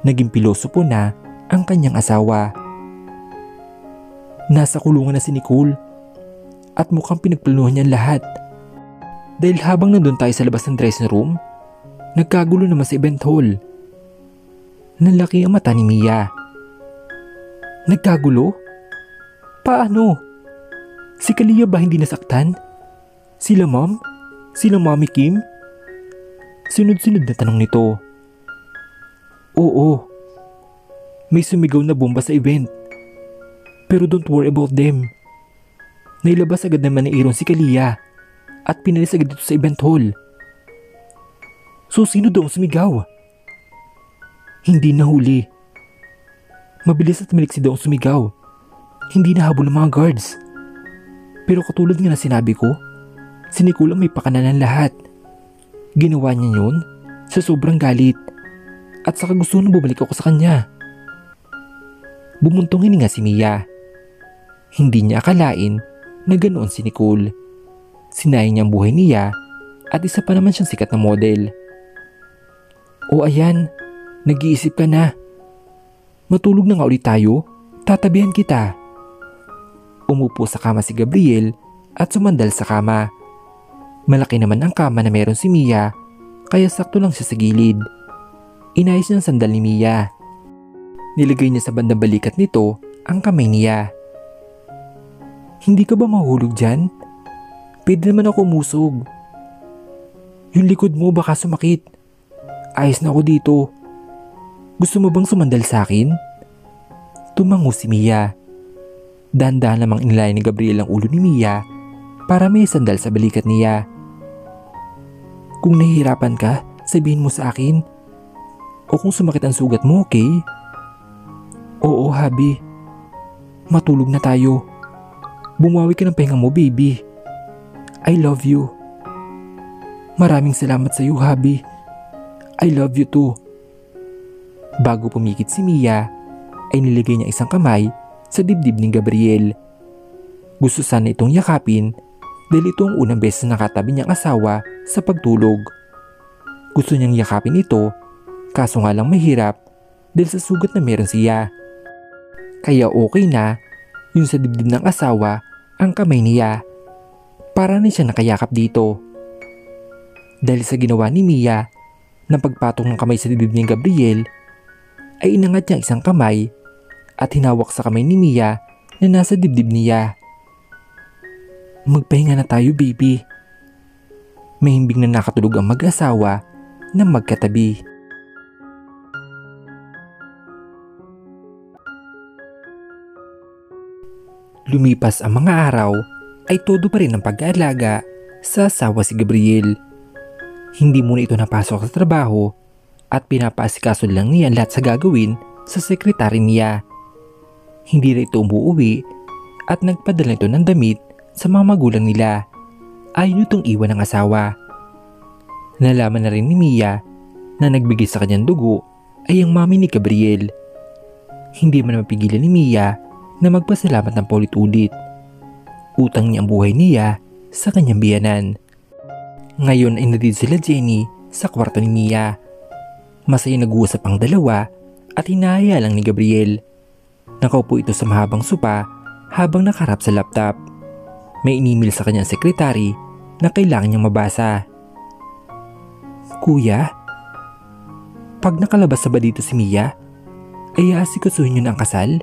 Naging pilosopo na ang kanyang asawa. Nasa kulungan na si Nicole at mukhang pinagplanuhan niya lahat. Dahil habang nandun tayo sa labas ng dressing room, nagkagulo naman sa event hall. Nalaki ang mata ni Mia. Nagkagulo? Paano? Si Kalia ba hindi nasaktan? Sila ma'am? Sila Mami Kim? Sunod-sunod na tanong nito. Oo. May sumigaw na bomba sa event. Pero don't worry about them. Nailabas agad naman ni Aaron si Kalia at pinalis agad dito sa event hall. So sino daw ang sumigaw? Hindi nahuli. Mabilis at maliksi daw ang sumigaw. Hindi nahabol ng mga guards. Pero katulad nga na sinabi ko, si Nicole ang may pakana ng lahat. Ginawa niya yun sa sobrang galit at saka gusto nang bumalik ako sa kanya. Bumuntong hininga si Mia. Hindi niya akalain na ganoon si Nicole. Sinayang niya ang buhay niya at isa pa naman siyang sikat na model. O ayan, nag-iisip ka na. Matulog na nga ulit tayo, tatabihan kita. Umupo sa kama si Gabriel at sumandal sa kama. Malaki naman ang kama na meron si Mia, kaya sakto lang siya sa gilid. Inayos niya ang sandal ni Mia. Nilagay niya sa bandang balikat nito ang kamay niya. Hindi ka ba mahulog dyan? Pwede naman ako umusog. Yung likod mo baka sumakit. Ayos na ako dito. Gusto mo bang sumandal sa akin? Tumango si Mia. Dahan-dahan lamang inilay ni Gabriel ang ulo ni Mia para may sandal sa balikat niya. Kung nahihirapan ka, sabihin mo sa akin. O kung sumakit ang sugat mo, okay? Oo, Habi. Matulog na tayo. Bumawi ka ng pahinga mo, baby. I love you. Maraming salamat sa iyo, Habi. I love you too. Bago pumikit si Mia, ay nilagay niya isang kamay sa dibdib ni Gabriel. Gusto sana itong yakapin dahil ito ang unang beses na nakatabi niyang asawa sa pagtulog. Gusto niyang yakapin ito, kaso nga lang mahirap dahil sa sugat na meron siya. Kaya okay na yung sa dibdib ng asawa ang kamay niya. Para na siya nakayakap dito. Dahil sa ginawa ni Mia ng pagpatok ng kamay sa dibdib ni Gabriel, ay inangat niya isang kamay at hinawak sa kamay ni Mia na nasa dibdib niya. Magpahinga na tayo, baby. Mahimbing na nakatulog ang mag-asawa na magkatabi. Lumipas ang mga araw ay todo pa rin ang pag-aalaga sa asawa si Gabriel. Hindi muna ito napasok sa trabaho at pinapaasikaso lang niya lahat sa gagawin sa sekretary niya. Hindi na ito umuwi at nagpadala ito ng damit sa mga magulang nila. Ayaw nitong iwan ng asawa. Nalaman na rin ni Mia na nagbigay sa kanyang dugo ay ang mami ni Gabriel. Hindi man mapigilan ni Mia na magpasalamat ng paulit-ulit. Utang niya ang buhay niya sa kanyang biyanan. Ngayon ay nandito sila Jenny sa kwarto ni Mia. Masaya nag-uusap ang dalawa at hinahaya lang ni Gabriel. Nakaupo ito sa mahabang sopa habang nakaharap sa laptop. May inimil sa kanyang sekretary na kailangan niyang mabasa. Kuya, pag nakalabas sa ba dito si Mia, ay aasikasuhin niyo na ang kasal?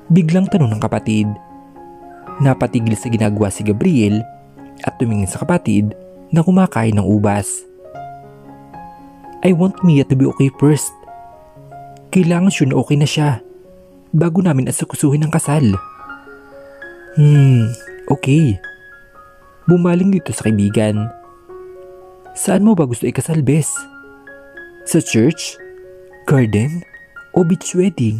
Biglang tanong ng kapatid. Napatigil sa ginagawa si Gabriel at tumingin sa kapatid na kumakain ng ubas. I want Mia to be okay first. Kailangan sure na okay na siya bago namin asikusuhin ang kasal. Okay. Bumaling dito sa kaibigan. Saan mo ba gusto ikasal, Bes? Sa church? Garden? O beach wedding?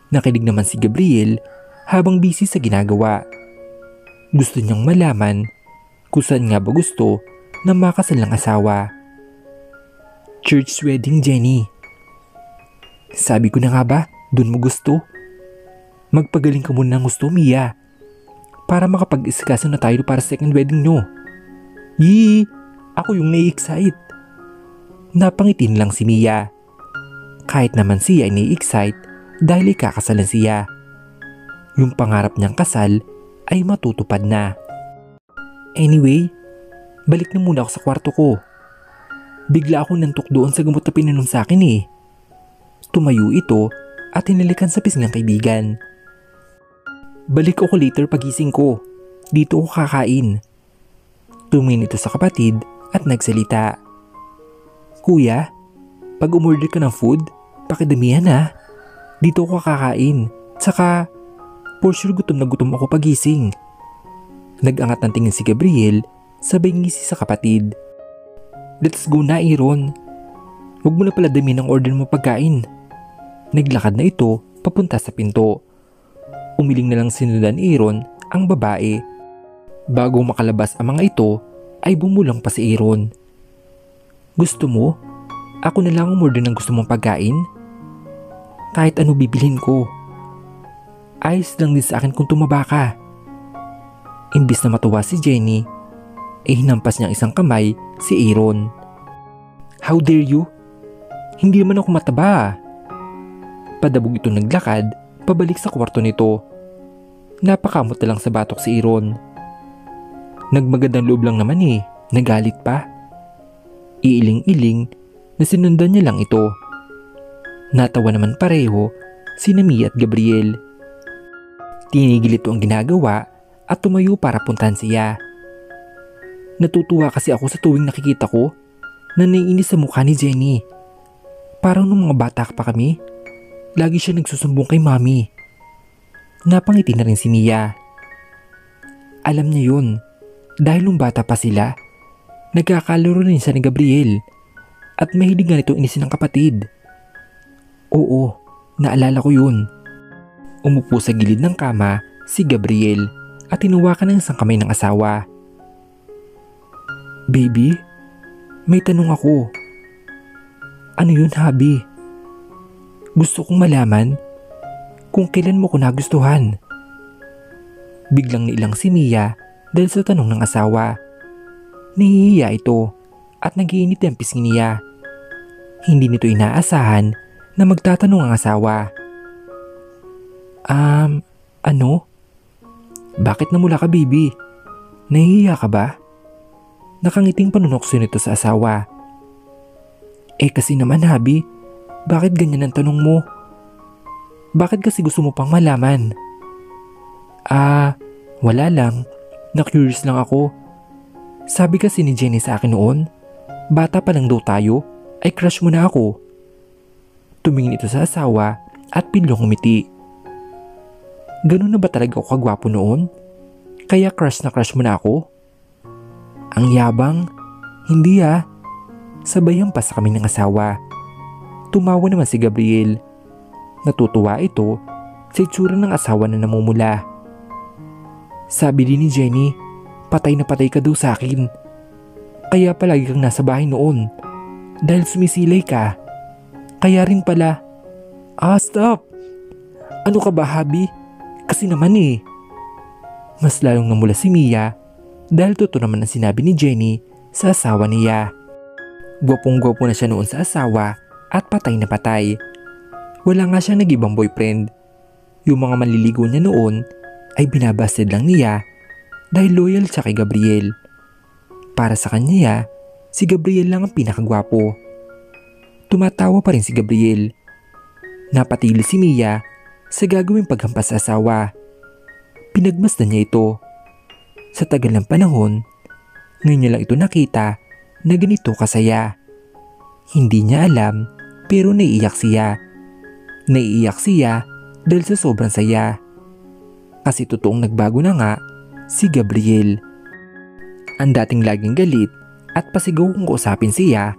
Nakinig naman si Gabriel habang busy sa ginagawa. Gusto niyang malaman kung saan nga ba gusto na makasal ng asawa. Church wedding, Jenny. Sabi ko na nga ba, dun mo gusto? Magpagaling ka muna ng gusto, Mia. Para makapag-isikaso na tayo para sa second wedding nyo. Yee! Ako yung nai-excite. Napangitin lang si Mia. Kahit naman siya ay nai-excite dahil ikakasalan siya. Yung pangarap niyang kasal ay matutupad na. Anyway, balik na muna ako sa kwarto ko. Bigla akong nantok doon sa gamot na pininom sa akin eh. Tumayo ito at hinalikan sa pisngang kaibigan. Balik ako later pagising ko. Dito ako kakain. Tumingin ito sa kapatid at nagsalita. Kuya, pag umorder ka ng food, pakidamihan ha. Dito ako kakain. Tsaka, for sure gutom na gutom ako pagising. Nag-angat ng tingin si Gabriel, sabay ngisi sa kapatid. Let's go na, Aaron. Huwag mo na pala damihan ang order mo pagkain. Naglakad na ito papunta sa pinto. Umiling na lang sinundan ni Aaron ang babae. Bago makalabas ang mga ito, ay bumulang pa si Aaron. Gusto mo? Ako na lang umorder ng gusto mong pagkain? Kahit ano bibilhin ko. Ayos lang din sa akin kung tumaba ka. Imbis na matuwa si Jenny, hinampas niya isang kamay si Aaron. How dare you? Hindi naman ako mataba. Padabog ito naglakad pabalik sa kwarto nito. Napakamot na lang sa batok si Aaron. Nagmagandang loob lang naman eh, nagalit pa. Iiling-iling na sinundan niya lang ito. Natawa naman pareho si Mia at Gabriel. Tinigil ito ang ginagawa at tumayo para puntahan siya. Natutuwa kasi ako sa tuwing nakikita ko na naiinis sa mukha ni Jenny. Parang nung mga bata pa kami, lagi siya nagsusumbong kay mami. Napangiti na rin si Mia. Alam niya yun, dahil nung bata pa sila, nagkakalaro rin siya ni Gabriel at mahilig nga nito inisin ng kapatid. Oo, naalala ko yun. Umupo sa gilid ng kama si Gabriel at tinuwakan ng isang kamay ng asawa. Baby, may tanong ako. Ano yun, Habi? Gusto kong malaman kung kailan mo ko nagustuhan. Biglang niilang si Mia dahil sa tanong ng asawa. Nahihiya ito at nag-iinit ang pisngi niya. Hindi nito inaasahan na magtatanong ang asawa. Ano? Bakit namula ka, baby? Nahihiya ka ba? Nakangiting panunokso nito sa asawa. Kasi naman, Habi, bakit ganyan ang tanong mo? Bakit kasi gusto mo pang malaman? Wala lang. Na-curious lang ako. Sabi kasi ni Jenny sa akin noon, bata pa lang daw tayo, ay crush mo na ako. Tumingin ito sa asawa at biglang umiti. Ganun na ba talaga ako kagwapo noon? Kaya crush na crush mo na ako? Ang yabang? Hindi ah. Sabayan pa sa kami ng asawa. Tumawa naman si Gabriel. Natutuwa ito sa itsura ng asawa na namumula. Sabi din ni Jenny, patay na patay ka daw sa akin. Kaya palagi kang nasa bahay noon. Dahil sumisilay ka. Kaya rin pala. Stop! Ano ka ba, Habi? Kasi naman eh. Mas lalong namula si Mia dahil totoo naman ang sinabi ni Jenny sa asawa niya. Gwapong-gwapo na siya noon sa asawa at patay na patay. Wala nga siyang nag-ibang boyfriend. Yung mga manliligo niya noon ay binabasted lang niya dahil loyal siya kay Gabriel. Para sa kanya, si Gabriel lang ang pinakagwapo. Tumatawa pa rin si Gabriel. Napatili si Mia sa gagawing paghampas sa asawa. Pinagmasdan niya ito. Sa tagal ng panahon, ngayon niya lang ito nakita na ganito kasaya. Hindi niya alam pero naiiyak siya. Naiiyak siya dahil sa sobrang saya. Kasi totoong nagbago na nga si Gabriel. Ang dating laging galit at pasigaw kung kausapin siya,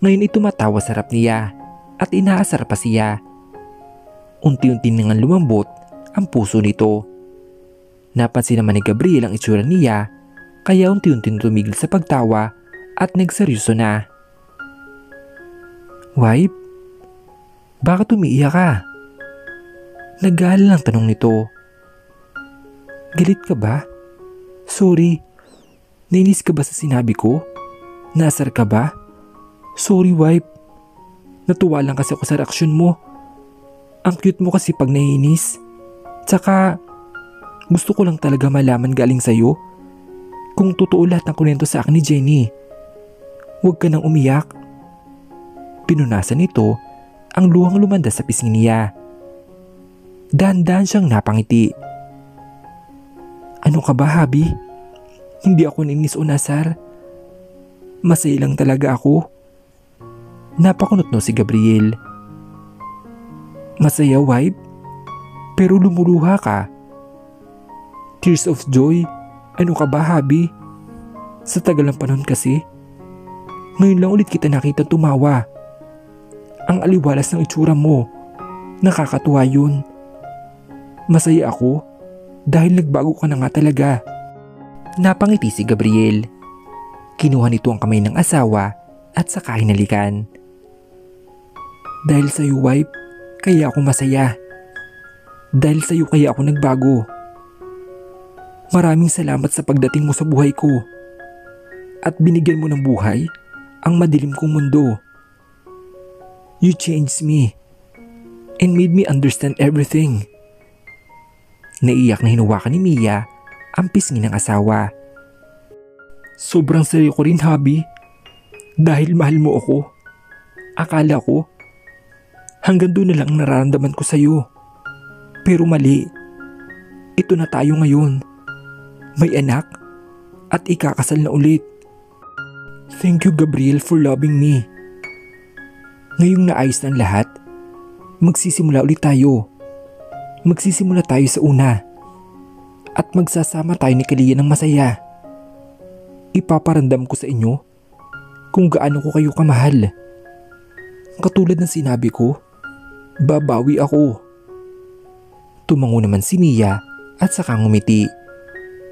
ngayon ito matawa sa harap niya at inaasar pa siya. Unti-unti nang lumambot ang puso nito. Napansin naman ni Gabriel ang itsura niya kaya unti-unti tumigil sa pagtawa at nagseryoso na. Wife? Bakit umiiyak ka? Nag-aalala ang tanong nito. Galit ka ba? Sorry. Nainis ka ba sa sinabi ko? Nasar ka ba? Sorry, wife. Natuwa lang kasi ako sa reaksyon mo. Ang cute mo kasi pag naiinis. Tsaka, gusto ko lang talaga malaman galing sa'yo kung totoo lahat ng kunento sa akin ni Jenny. Huwag ka nang umiyak. Pinunasan nito ang luhang lumandas sa pisngi niya. Dahan-dahan siyang napangiti. Ano ka ba, Habi? Hindi ako nainis o nasar. Masaya lang talaga ako. Napakunot no si Gabriel. Masaya, wife? Pero lumuluha ka. Tears of joy? Ano ka ba, Habi? Sa tagal ng panahon kasi, ngayon lang ulit kita nakita tumawa. Ang aliwalas ng itsura mo. Nakakatuwa yun. Masaya ako dahil nagbago ka na nga talaga. Napangiti si Gabriel. Kinuha nito ang kamay ng asawa at saka hinalikan. Dahil sa'yo, wife, kaya ako masaya. Dahil sa'yo kaya ako nagbago. Maraming salamat sa pagdating mo sa buhay ko. At binigyan mo ng buhay ang madilim kong mundo. You changed me and made me understand everything. Naiyak na hinuwakan ni Mia ang pisngi ng asawa. Sobrang saya ko rin, Habi. Dahil mahal mo ako. Akala ko, hanggang doon na lang nararamdaman ko sa'yo. Pero mali. Ito na tayo ngayon. May anak at ikakasal na ulit. Thank you, Gabriel, for loving me. Ngayong naayos ng lahat, magsisimula ulit tayo. Magsisimula tayo sa una. At magsasama tayo ni Kalia ng masaya. Ipaparandam ko sa inyo kung gaano ko kayo kamahal. Katulad ng sinabi ko, babawi ako. Tumango naman si Mia at saka ngumiti.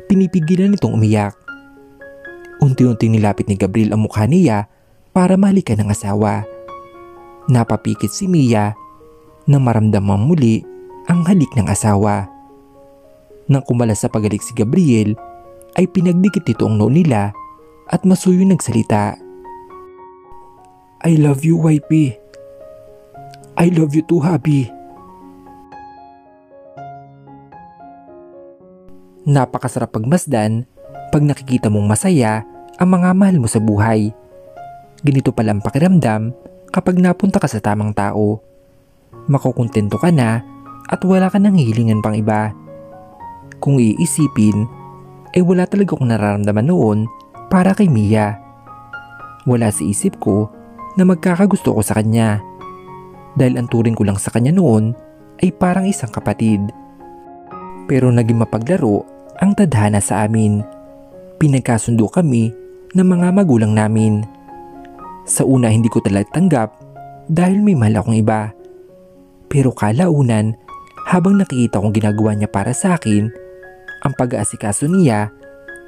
Pinipigilan nitong umiyak. Unti-unting nilapit ni Gabriel ang mukha niya para mahalikan ng asawa. Napapikit si Mia na maramdaman muli ang halik ng asawa. Nang kumalas sa pagalik si Gabriel, ay pinagdikit nito ang noo nila at masuyo nagsalita. I love you, wifey. I love you too, Habi. Napakasarap pagmasdan pag nakikita mong masaya ang mga mahal mo sa buhay. Ganito pala ang pakiramdam kapag napunta ka sa tamang tao. Makukontento ka na at wala ka nang hihilingan pang iba. Kung iisipin, ay wala talaga akong nararamdaman noon para kay Mia. Wala sa isip ko na magkakagusto ko sa kanya. Dahil ang turing ko lang sa kanya noon ay parang isang kapatid. Pero naging mapaglaro ang tadhana sa amin. Pinagkasundo kami ng mga magulang namin. Sa una hindi ko talaga tanggap dahil may mahal akong iba. Pero kalaunan, habang nakikita kong ginagawa niya para sa akin, ang pag-aasikaso niya,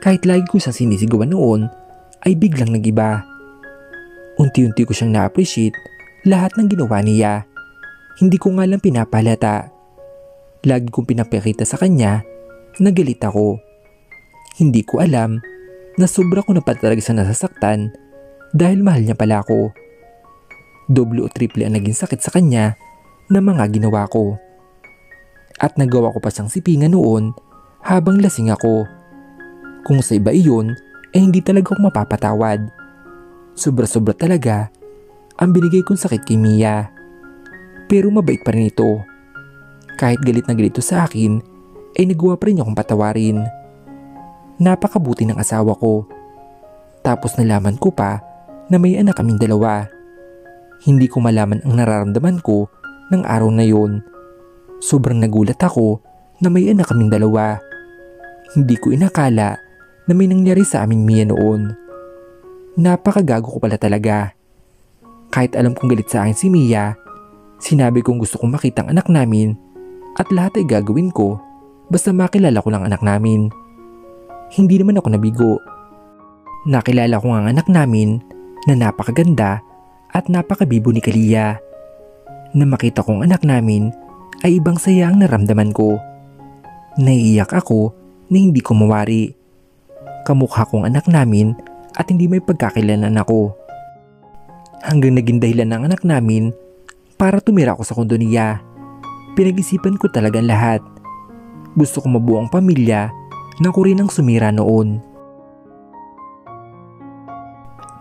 kahit lagi ko siyang sinisigawan noon, ay biglang nag-iba. Unti-unti ko siyang na-appreciate lahat ng ginawa niya. Hindi ko nga lang pinapahalata. Lagi kong pinapakita sa kanya na galit ako. Hindi ko alam na sobra ko na pa talaga sa nasasaktan dahil mahal niya pala ako. Doble o triple ang naging sakit sa kanya na mga ginawa ko. At nagawa ko pa siyang sipingan noon habang lasing ako. Kung sa iba iyon, hindi talaga ako mapapatawad. Sobra-sobra talaga ang binigay kong sakit kay Mia. Pero mabait pa rin ito. Kahit galit na galit ito sa akin, nagawa pa rin akong patawarin. Napakabuti ng asawa ko. Tapos nalaman ko pa na may anak kaming dalawa. Hindi ko malaman ang nararamdaman ko ng araw na yon. Sobrang nagulat ako na may anak kaming dalawa. Hindi ko inakala na may nangyari sa aming Mia noon. Napakagago ko pala talaga. Kahit alam kong galit sa akin si Mia, sinabi kong gusto kong makita ang anak namin at lahat ay gagawin ko basta makilala ko lang anak namin. Hindi naman ako nabigo. Nakilala ko ang anak namin na napakaganda at napakabibo ni Kalia. Na makita kong anak namin ay ibang saya ang naramdaman ko. Naiiyak ako na hindi ko mawari. Kamukha kong anak namin at hindi may pagkakailanan ako. Hanggang naging dahilan ng anak namin para tumira ako sa kondo niya. Pinag-isipan ko talaga lahat. Gusto ko mabuo ang pamilya na ko rin ang sumira noon.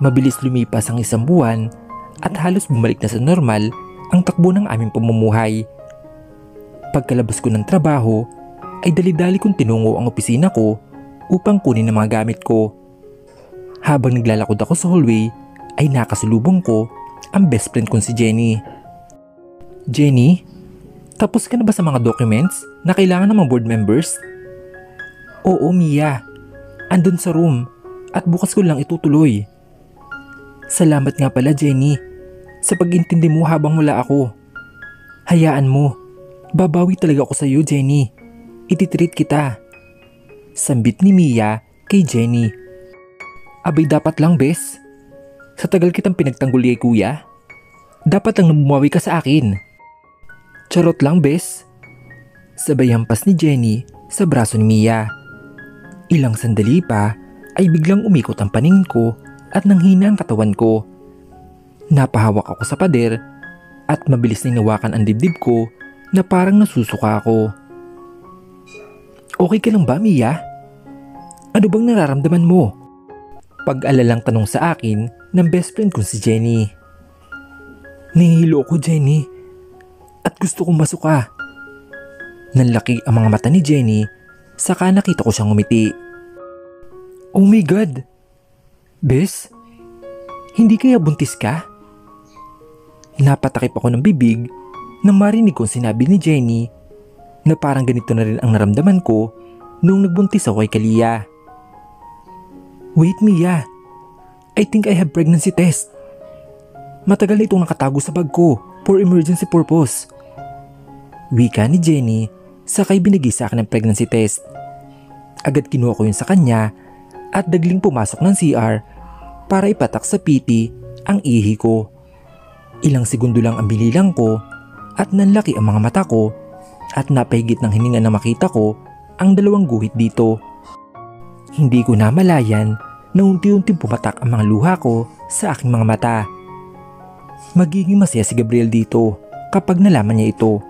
Mabilis lumipas ang isang buwan at halos bumalik na sa normal ang takbo ng aming pamumuhay. Pagkalabas ko ng trabaho ay dali-dali kong tinungo ang opisina ko upang kunin ang mga gamit ko. Habang naglalakad ako sa hallway ay nakasalubong ko ang best friend kong si Jenny. Jenny, tapos ka na ba sa mga documents na kailangan ng mga board members? Oo, Mia. Andun sa room at bukas ko lang itutuloy. Salamat nga pala, Jenny, sa pag-intindi mo habang wala ako. Hayaan mo. Babawi talaga ako sa iyo, Jenny. Ititreat kita. Sambit ni Mia kay Jenny. Abay dapat lang, bes. Sa tagal kitang pinagtanggol kay kuya, dapat lang bumawi ka sa akin. Charot lang, bes. Sabay hampas ni Jenny sa braso ni Mia. Ilang sandali pa ay biglang umikot ang paningin ko at nanghina ang katawan ko. Napahawak ako sa pader at mabilis na hinawakan ang dibdib ko na parang nasusuka ako. Okay ka lang ba, Mia? Ano bang nararamdaman mo? Pag-alalang tanong sa akin ng best friend kong si Jenny. Nahihilo ko, Jenny. At gusto kong masuka. Nanlaki ang mga mata ni Jenny, saka nakita ko siyang ngumiti. Oh my God! Bes, hindi kaya buntis ka? Napatakip ako ng bibig nang marinig kong sinabi ni Jenny na parang ganito na rin ang naramdaman ko noong nagbuntis ako kay Kalia. Wait, Mia. I think I have pregnancy test. Matagal na itong nakatago sa bag ko for emergency purpose. Wika ni Jenny, sakay binigay sa akin ng pregnancy test. Agad kinuha ko yun sa kanya at dagling pumasok ng CR para ipatak sa PT ang ihi ko. Ilang segundo lang ang bililang ko at nanlaki ang mga mata ko at napahigit ng hininga na makita ko ang dalawang guhit dito. Hindi ko namalayan na unti-unting pumatak ang mga luha ko sa aking mga mata. Magiging masaya si Gabriel dito kapag nalaman niya ito.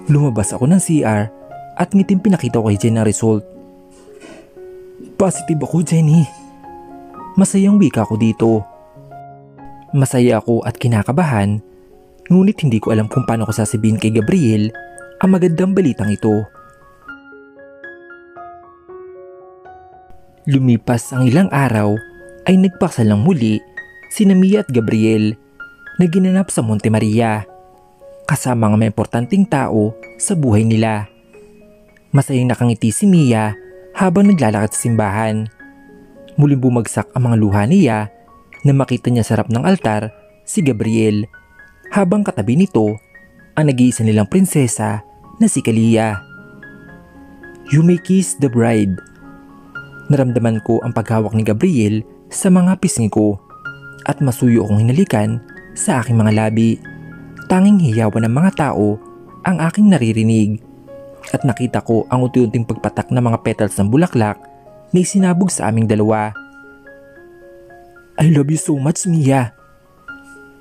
Lumabas ako ng CR at ngiting pinakita ko kay Jenny ang result. Positive ako, Jenny. Masayang wika ko dito. Masaya ako at kinakabahan, ngunit hindi ko alam kung paano ko sasabihin kay Gabriel ang magandang balitang ito. Lumipas ang ilang araw ay nagpakasal ng muli sina Mia at Gabriel na ginanap sa Monte Maria kasama ang mga importanteng tao sa buhay nila. Masayang nakangiti si Mia habang naglalakad sa simbahan. Muling bumagsak ang mga luha niya na makita niya sa harap ng altar si Gabriel, habang katabi nito ang nag-iisa nilang prinsesa na si Kalia. "You may kiss the bride." Naramdaman ko ang paghawak ni Gabriel sa mga pisngi ko at masuyo akong hinalikan sa aking mga labi. Tanging hiyawan ng mga tao ang aking naririnig at nakita ko ang unti-unting pagpatak ng mga petals ng bulaklak na isinabog sa aming dalawa. "I love you so much, Mia."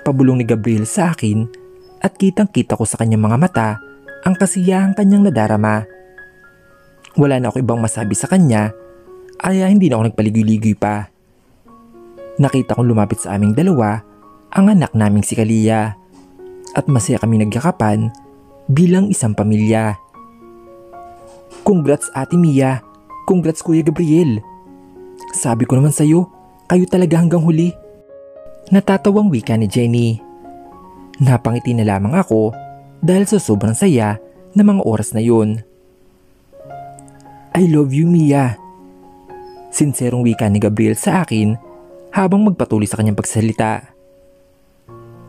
Pabulong ni Gabriel sa akin at kitang-kita ko sa kanyang mga mata ang kasiyahang kanyang nadarama. Wala na ako ibang masabi sa kanya, kaya hindi na ako nagpaligoy-ligoy pa. Nakita kong lumapit sa aming dalawa ang anak naming si Kalia at masaya kami nagyakapan bilang isang pamilya. "Congrats Ate Mia, congrats Kuya Gabriel. Sabi ko naman sa'yo, kayo talaga hanggang huli." Natatawang wika ni Jenny. Napangiti na lamang ako dahil sa sobrang saya ng mga oras na yun. "I love you, Mia." Sinserong wika ni Gabriel sa akin habang magpatuloy sa kanyang pagsalita.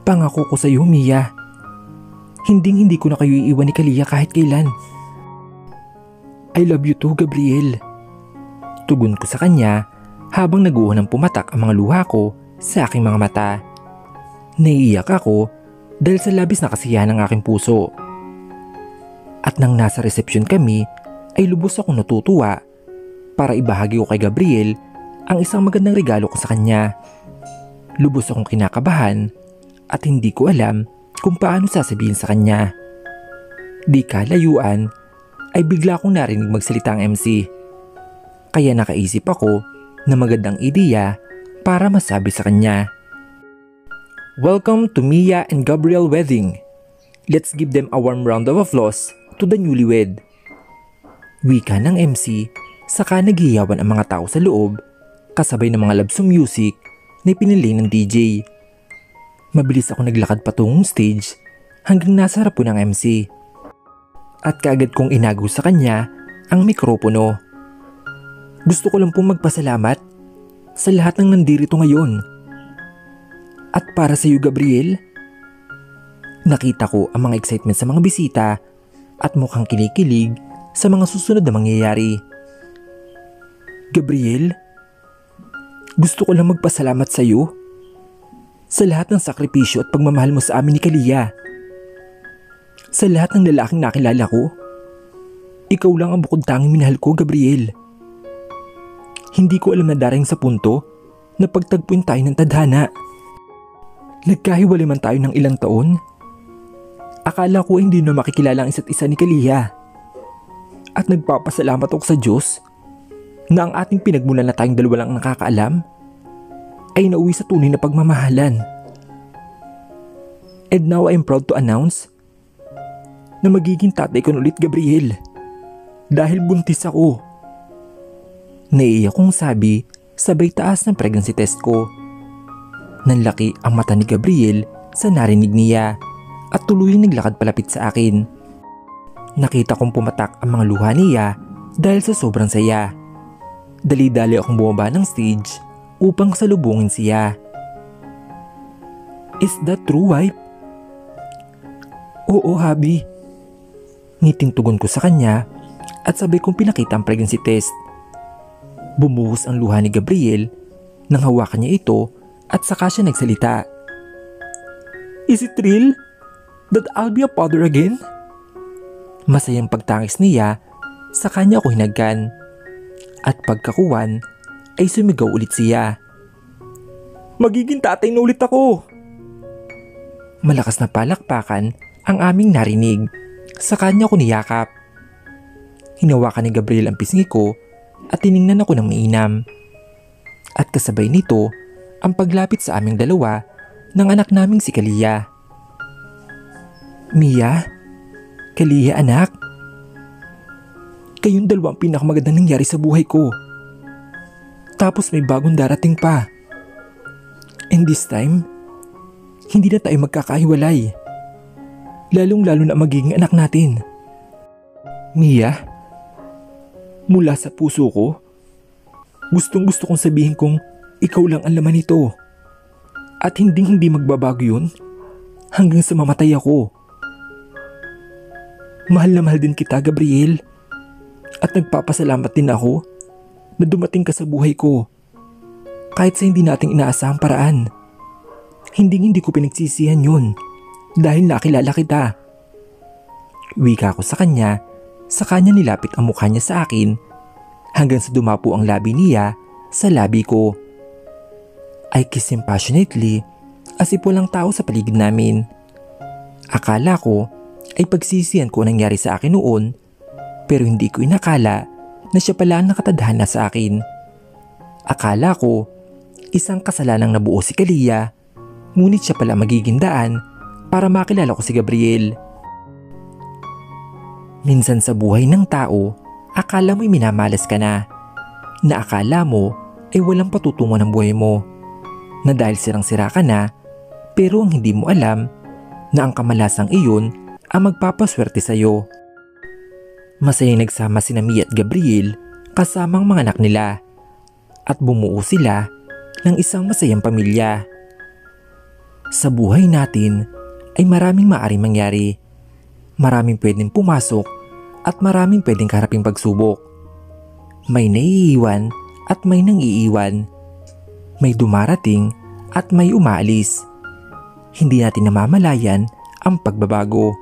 "Pangako ko sa iyo, Mia. Hindi ko na kayo iiwan ni Kalia kahit kailan." "I love you too, Gabriel." Tugon ko sa kanya habang naguunang pumatak ang mga luha ko sa aking mga mata. Naiiyak ako dahil sa labis na kasiyahan ng aking puso. At nang nasa resepsyon kami ay lubos akong natutuwa para ibahagi ko kay Gabriel ang isang magandang regalo ko sa kanya. Lubos akong kinakabahan at hindi ko alam kung paano sasabihin sa kanya. Di kalayuan ay bigla akong narinig magsalita ang MC. Kaya nakaisip ako na magandang ideya para masabi sa kanya. "Welcome to Mia and Gabriel wedding. Let's give them a warm round of applause to the newlywed." Wika ng MC, saka naghiyawan ang mga tao sa loob kasabay ng mga love song music na pinili ng DJ. Mabilis ako naglakad patungong stage hanggang nasa harap ko ng MC. At kaagad kong inago sa kanya ang mikropono. "Gusto ko lang pong magpasalamat sa lahat ng nandirito ngayon. At para sa iyo, Gabriel." Nakita ko ang mga excitement sa mga bisita at mukhang kinikilig sa mga susunod na mangyayari. "Gabriel, gusto ko lang magpasalamat sa iyo sa lahat ng sakripisyo at pagmamahal mo sa amin ni Kalia. Sa lahat ng lalaking nakilala ko, ikaw lang ang bukod tanging minahal ko, Gabriel. Hindi ko alam na darating sa punto na pagtagpuin tayo ng tadhana. Nagkahiwalay man tayo ng ilang taon. Akala ko hindi na makikilala ang isa't isa ni Kalia. At nagpapasalamat ako sa Diyos na ang ating pinagmulan na tayong dalawa lang nakakaalam ay nauwi sa tunay na pagmamahalan. And now I am proud to announce na magiging tatay ko ulit, Gabriel, dahil buntis ako." Naiiyak kong sabi sabay taas ng pregnancy test ko. Nanlaki ang mata ni Gabriel sa narinig niya at tuluyang naglakad palapit sa akin. Nakita kong pumatak ang mga luha niya dahil sa sobrang saya. Dali-dali akong bumaba ng stage upang salubungin siya. "Is that true, wife?" "Oo, Habi." Ngiting tugon ko sa kanya at sabay kong pinakita ang pregnancy test. Bumuhos ang luha ni Gabriel nang hawakan niya ito at saka siya nagsalita. "Is it real that I'll be a father again?" Masayang pagtangis niya, sa kanya ako hinagkan. At pagkakuwan ay sumigaw ulit siya. "Magiging tatay na ulit ako!" Malakas na palakpakan ang aming narinig. Sa kanya ko niyakap. Hinawakan ni Gabriel ang pisngi ko at tiningnan ako ng mainam. At kasabay nito ang paglapit sa aming dalawa ng anak naming si Kalia. "Mia, Kalia anak, kayong dalawa ang pinakamagandang nangyari sa buhay ko. Tapos may bagong darating pa. And this time, hindi na tayo magkakahiwalay. Lalong-lalo na magiging anak natin. Mia, mula sa puso ko. Gustong gusto kong sabihin kong ikaw lang ang laman nito. At hindi magbabago yun hanggang sa mamatay ako. Mahal na mahal din kita, Gabriel. At nagpapasalamat din ako na dumating ka sa buhay ko. Kahit sa hindi nating inaasahang paraan. Hindi ko pinagsisihan yun dahil nakilala kita. Wika ko sa kanya nilapit ang mukha niya sa akin hanggang sa dumapo ang labi niya sa labi ko. I kissed him passionately as if walang tao sa paligid namin. Akala ko ay pagsisihan ko ang nangyari sa akin noon, pero hindi ko inakala na siya pala ang nakatadhana sa akin. Akala ko isang kasalanang nabuo si Kalia, ngunit siya pala magiging daan para makilala ko si Gabriel. Minsan sa buhay ng tao, akala mo'y minamalas ka na akala mo ay walang patutungo ng buhay mo, na dahil sirang-sira ka na, pero ang hindi mo alam na ang kamalasang iyon ang magpapaswerte sa'yo. Masayang nagsama sina Mia at Gabriel kasamang mga anak nila at bumuo sila ng isang masayang pamilya. Sa buhay natin ay maraming maaaring mangyari. Maraming pwedeng pumasok at maraming pwedeng karaping pagsubok. May naiiwan at may nang-iiwan. May dumarating at may umaalis. Hindi natin namamalayan ang pagbabago.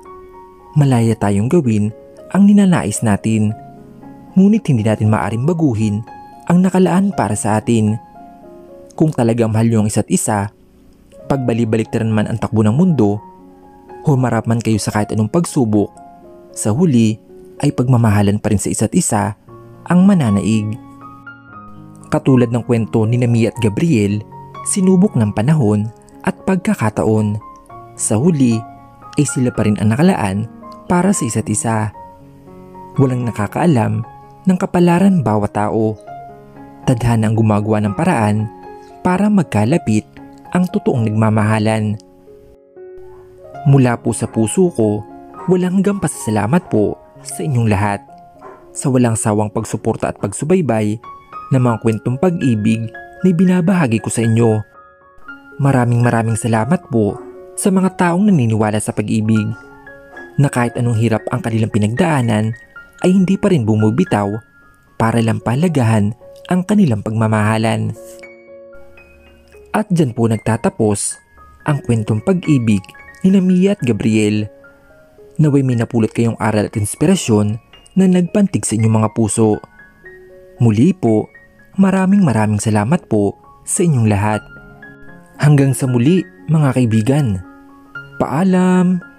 Malaya tayong gawin ang ninanais natin. Ngunit hindi natin maaaring baguhin ang nakalaan para sa atin. Kung talagang mahal nyo ang isa't isa, pagbali-baliktaran man ang takbo ng mundo, humarap man kayo sa kahit anong pagsubok, sa huli ay pagmamahalan pa rin sa isa't isa ang mananaig. Katulad ng kwento ni Mia at Gabriel, sinubok ng panahon at pagkakataon. Sa huli ay sila pa rin ang nakalaan para sa isa't isa. Walang nakakaalam ng kapalaran bawat tao. Tadhana ang gumagawa ng paraan para magkalapit ang totoong nagmamahalan. Mula po sa puso ko, walang hanggang pasasalamat po sa inyong lahat sa walang sawang pagsuporta at pagsubaybay ng mga kwentong pag-ibig na binabahagi ko sa inyo. Maraming salamat po sa mga taong naniniwala sa pag-ibig, na kahit anong hirap ang kanilang pinagdaanan ay hindi pa rin bumubitaw para lang palagahan ang kanilang pagmamahalan. At dyan po nagtatapos ang kwentong pag-ibig ni Mia at Gabriel. Naway may napulot kayong aral at inspirasyon na nagpantig sa inyong mga puso. Muli po, maraming salamat po sa inyong lahat. Hanggang sa muli mga kaibigan. Paalam!